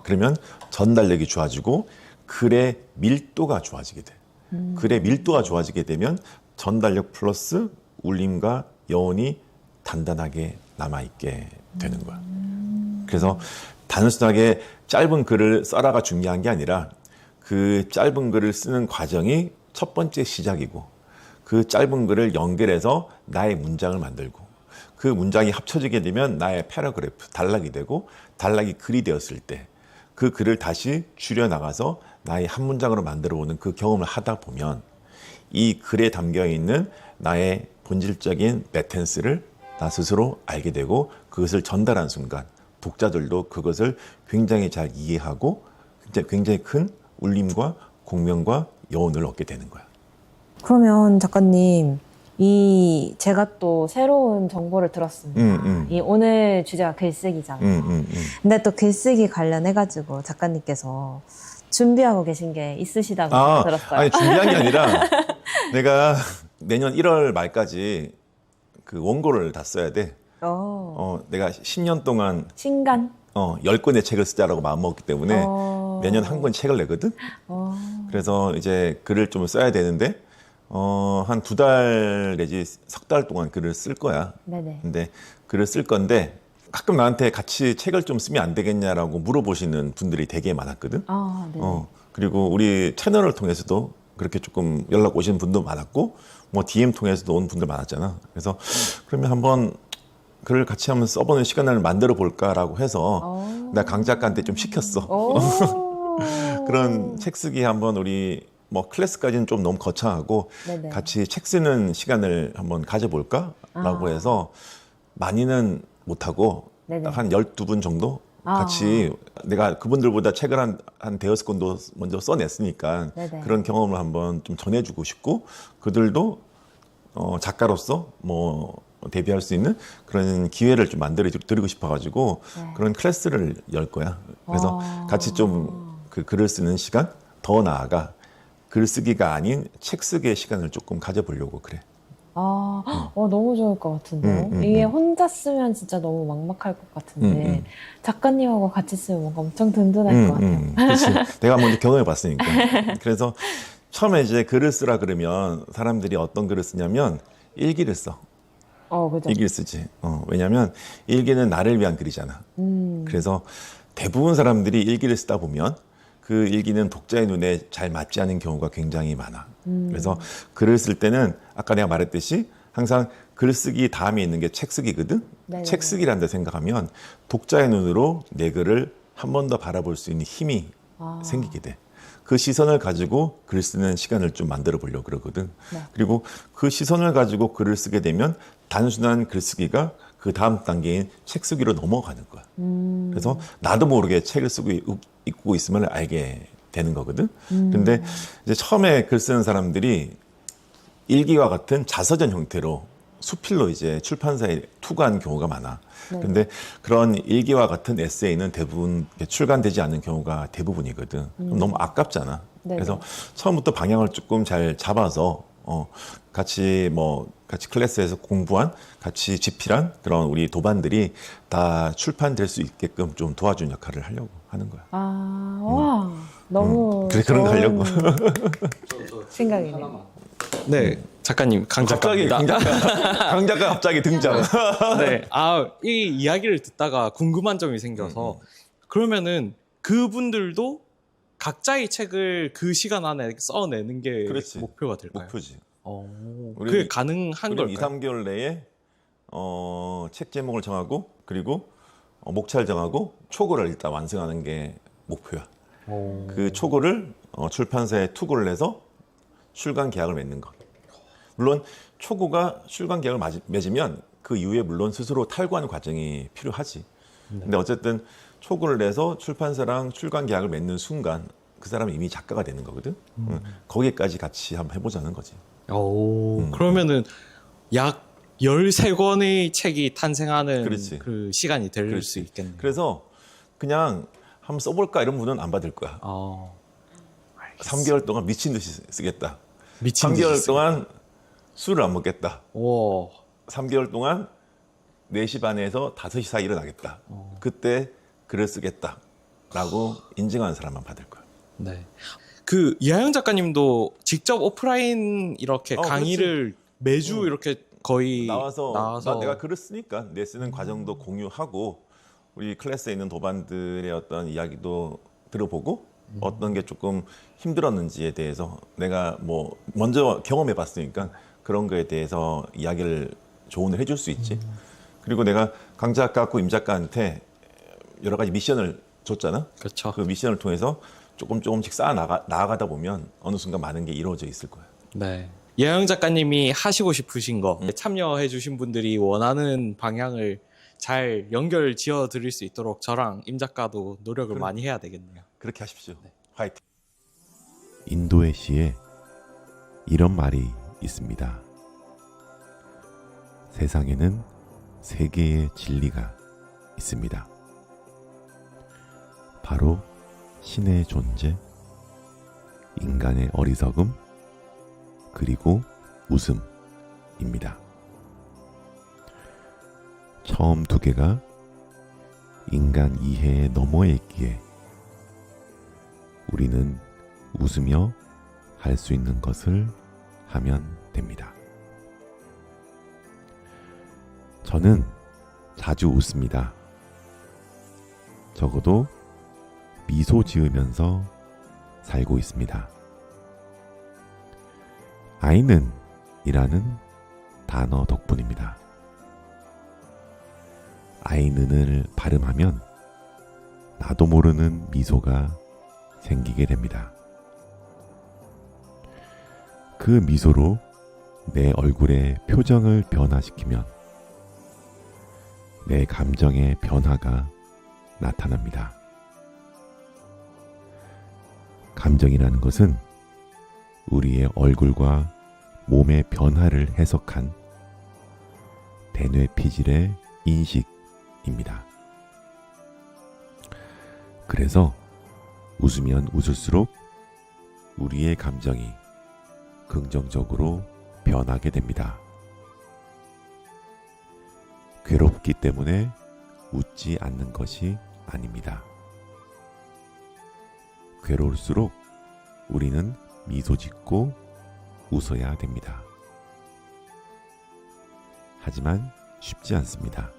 그러면 전달력이 좋아지고 글의 밀도가 좋아지게 돼. 글의 밀도가 좋아지게 되면 전달력 플러스 울림과 여운이 단단하게 남아있게 되는 거야. 그래서 단순하게 짧은 글을 써라가 중요한 게 아니라 그 짧은 글을 쓰는 과정이 첫 번째 시작이고 그 짧은 글을 연결해서 나의 문장을 만들고 그 문장이 합쳐지게 되면 나의 패러그래프, 단락이 되고 단락이 글이 되었을 때 그 글을 다시 줄여나가서 나의 한 문장으로 만들어보는 그 경험을 하다 보면 이 글에 담겨있는 나의 본질적인 메텐스를 나 스스로 알게 되고 그것을 전달한 순간 독자들도 그것을 굉장히 잘 이해하고 굉장히 큰 울림과 공명과 여운을 얻게 되는 거야. 그러면 작가님, 제가 또 새로운 정보를 들었습니다. 이 오늘 주제가 글쓰기잖아요. 근데 또 글쓰기 관련해가지고 작가님께서 준비하고 계신 게 있으시다고 들었어요. 아니 준비한 게 아니라 내가 내년 1월 말까지 그 원고를 다 써야 돼. 내가 10년 동안 신간? 10권의 책을 쓰자라고 마음먹기 때문에 매년 한 권 책을 내거든. 그래서 이제 글을 좀 써야 되는데 한 2달 내지 석 달 동안 글을 쓸 거야. 네네. 근데 글을 쓸 건데 가끔 나한테 같이 책을 좀 쓰면 안 되겠냐라고 물어보시는 분들이 되게 많았거든. 네네. 그리고 우리 채널을 통해서도 그렇게 조금 연락 오시는 분도 많았고 뭐 DM 통해서도 온 분들 많았잖아. 그래서 그러면 한번 글을 같이 한번 써보는 시간을 만들어 볼까라고 해서 내가 강 작가한테 좀 시켰어. 그런 책 쓰기 한번 우리 뭐 클래스까지는 좀 너무 거창하고 네네. 같이 책 쓰는 시간을 한번 가져볼까라고 해서 많이는 못하고 네네. 딱 한 12분 정도 같이 내가 그분들보다 책을 한 대여섯 권도 먼저 써냈으니까 네네. 그런 경험을 한번 좀 전해주고 싶고 그들도 작가로서 뭐 데뷔할 수 있는 그런 기회를 좀 만들어 드리고 싶어가지고 네. 그런 클래스를 열 거야. 그래서 같이 좀 그 글을 쓰는 시간 더 나아가 글 쓰기가 아닌 책 쓰기의 시간을 조금 가져보려고 그래. 너무 좋을 것 같은데요. 이게 혼자 쓰면 진짜 너무 막막할 것 같은데 작가님하고 같이 쓰면 뭔가 엄청 든든할 것 같아요. 그렇지. 내가 먼저 경험해 봤으니까. 그래서 처음에 이제 글을 쓰라 그러면 사람들이 어떤 글을 쓰냐면 일기를 써. 그죠. 일기를 쓰지. 왜냐면 일기는 나를 위한 글이잖아. 그래서 대부분 사람들이 일기를 쓰다 보면 그 일기는 독자의 눈에 잘 맞지 않은 경우가 굉장히 많아. 그래서 글을 쓸 때는 아까 내가 말했듯이 항상 글 쓰기 다음에 있는 게 책 쓰기거든. 네네네. 책 쓰기라는 데 생각하면 독자의 눈으로 내 글을 한 번 더 바라볼 수 있는 힘이 생기게 돼. 그 시선을 가지고 글 쓰는 시간을 좀 만들어 보려고 그러거든. 네. 그리고 그 시선을 가지고 글을 쓰게 되면 단순한 글쓰기가 그 다음 단계인 책 쓰기로 넘어가는 거야. 그래서 나도 모르게 책을 쓰고 읽고 있음을 알게 되는 거거든. 근데 이제 처음에 글 쓰는 사람들이 일기와 같은 자서전 형태로 수필로 이제 출판사에 투고한 경우가 많아. 네. 근데 그런 일기와 같은 에세이는 대부분 출간되지 않는 경우가 대부분이거든. 그럼 너무 아깝잖아. 네네. 그래서 처음부터 방향을 조금 잘 잡아서 같이 클래스에서 공부한 같이 집필한 그런 우리 도반들이 다 출판될 수 있게끔 좀 도와준 역할을 하려고 하는 거야. 와, 너무 그래, 그런 거 하려고. 생각이네요. 네, 작가님 강 갑자기 작가입니다. 강 작가 갑자기 등장. 네, 이 이야기를 듣다가 궁금한 점이 생겨서 그러면은 그분들도 각자의 책을 그 시간 안에 써내는 게 그렇지. 목표가 될까요? 목표지. 그게 우리- 가능한 우리 2, 걸까요? 3개월 내에 책 제목을 정하고 그리고 목차를 정하고 초고를 일단 완성하는 게 목표야. 그 초고를 출판사에 투고를 해서 출간 계약을 맺는 것. 물론 초고가 출간 계약을 맺으면 그 이후에 물론 스스로 탈구하는 과정이 필요하지. 근데 어쨌든 초고를 내서 출판사랑 출간 계약을 맺는 순간 그 사람은 이미 작가가 되는 거거든. 거기까지 같이 한번 해보자는 거지. 그러면은 약 13권의 책이 탄생하는 그렇지. 그 시간이 될 그렇지. 수 있겠네요. 그래서 그냥 한번 써볼까 이런 분은 안 받을 거야. 3개월 동안 미친 듯이 쓰겠다. 미친 3개월 듯이 동안 술을 안 먹겠다. 오. 3개월 동안 4시 반에서 5시 사이 일어나겠다. 그때 글을 쓰겠다. 라고 인증하는 사람만 받을 거야. 네. 그 이하영 작가님도 직접 오프라인 이렇게 강의를 매주 이렇게 거의 나와서 내가 글을 쓰니까 내 쓰는 과정도 공유하고 우리 클래스에 있는 도반들의 어떤 이야기도 들어보고 어떤 게 조금 힘들었는지에 대해서 내가 뭐 먼저 경험해 봤으니까 그런 거에 대해서 이야기를 조언을 해줄 수 있지. 그리고 내가 강 작가하고 임 작가한테 여러 가지 미션을 줬잖아. 그렇죠. 그 미션을 통해서 조금씩 쌓아 나아가다 보면 어느 순간 많은 게 이루어져 있을 거야. 네. 이하영 작가님이 하시고 싶으신 거 참여해 주신 분들이 원하는 방향을 잘 연결 지어 드릴 수 있도록 저랑 임 작가도 노력을 많이 해야 되겠네요. 그렇게 하십시오. 화이팅. 인도의 시에 이런 말이 있습니다. 세상에는 세 개의 진리가 있습니다. 바로 신의 존재, 인간의 어리석음, 그리고 웃음입니다. 처음 두 개가 인간 이해에 너머에 있기에 우리는 웃으며 할 수 있는 것을 하면 됩니다. 저는 자주 웃습니다. 적어도 미소 지으면서 살고 있습니다. 아이는 이라는 단어 덕분입니다. 아이는을 발음하면 나도 모르는 미소가 생기게 됩니다. 그 미소로 내 얼굴의 표정을 변화시키면 내 감정의 변화가 나타납니다. 감정이라는 것은 우리의 얼굴과 몸의 변화를 해석한 대뇌피질의 인식입니다. 그래서 웃으면 웃을수록 우리의 감정이 긍정적으로 변하게 됩니다. 괴롭기 때문에 웃지 않는 것이 아닙니다. 괴로울수록 우리는 미소 짓고 웃어야 됩니다. 하지만 쉽지 않습니다.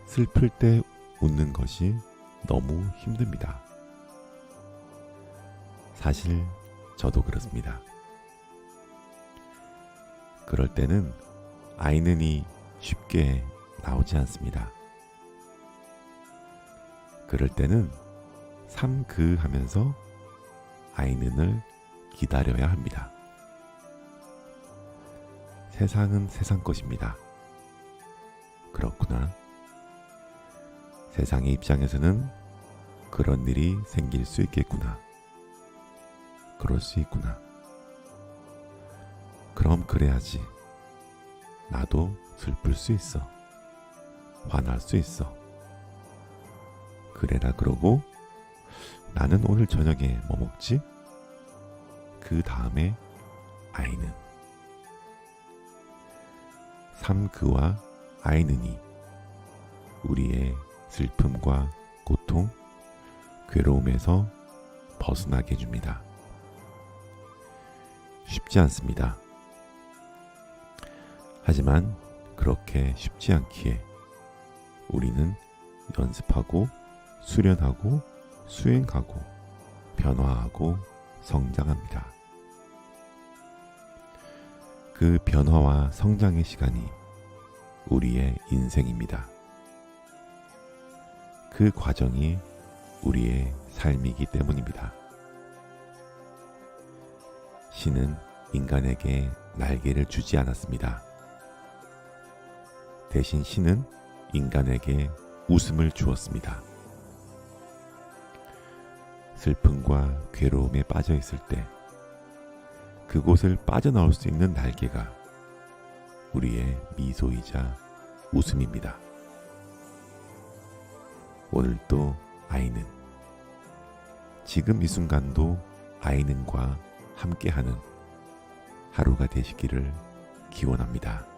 슬플 때 웃는 것이 너무 힘듭니다. 사실 저도 그렇습니다. 그럴 때는 아이는이 쉽게 나오지 않습니다. 그럴 때는 삼그하면서 아이는을 기다려야 합니다. 세상은 세상 것입니다. 그렇구나. 세상의 입장에서는 그런 일이 생길 수 있겠구나. 그럴 수 있구나. 그럼 그래야지. 나도 슬플 수 있어. 화날 수 있어. 그래라 그러고 나는 오늘 저녁에 뭐 먹지? 그 다음에 아이는. 삼그와 아이는이 우리의 슬픔과 고통, 괴로움에서 벗어나게 해줍니다. 쉽지 않습니다. 하지만 그렇게 쉽지 않기에 우리는 연습하고 수련하고 수행하고 변화하고 성장합니다. 그 변화와 성장의 시간이 우리의 인생입니다. 그 과정이 우리의 삶이기 때문입니다. 신은 인간에게 날개를 주지 않았습니다. 대신 신은 인간에게 웃음을 주었습니다. 슬픔과 괴로움에 빠져 있을 때 그곳을 빠져나올 수 있는 날개가 우리의 미소이자 웃음입니다. 오늘도 아이는, 지금 이 순간도 아이는과 함께하는 하루가 되시기를 기원합니다.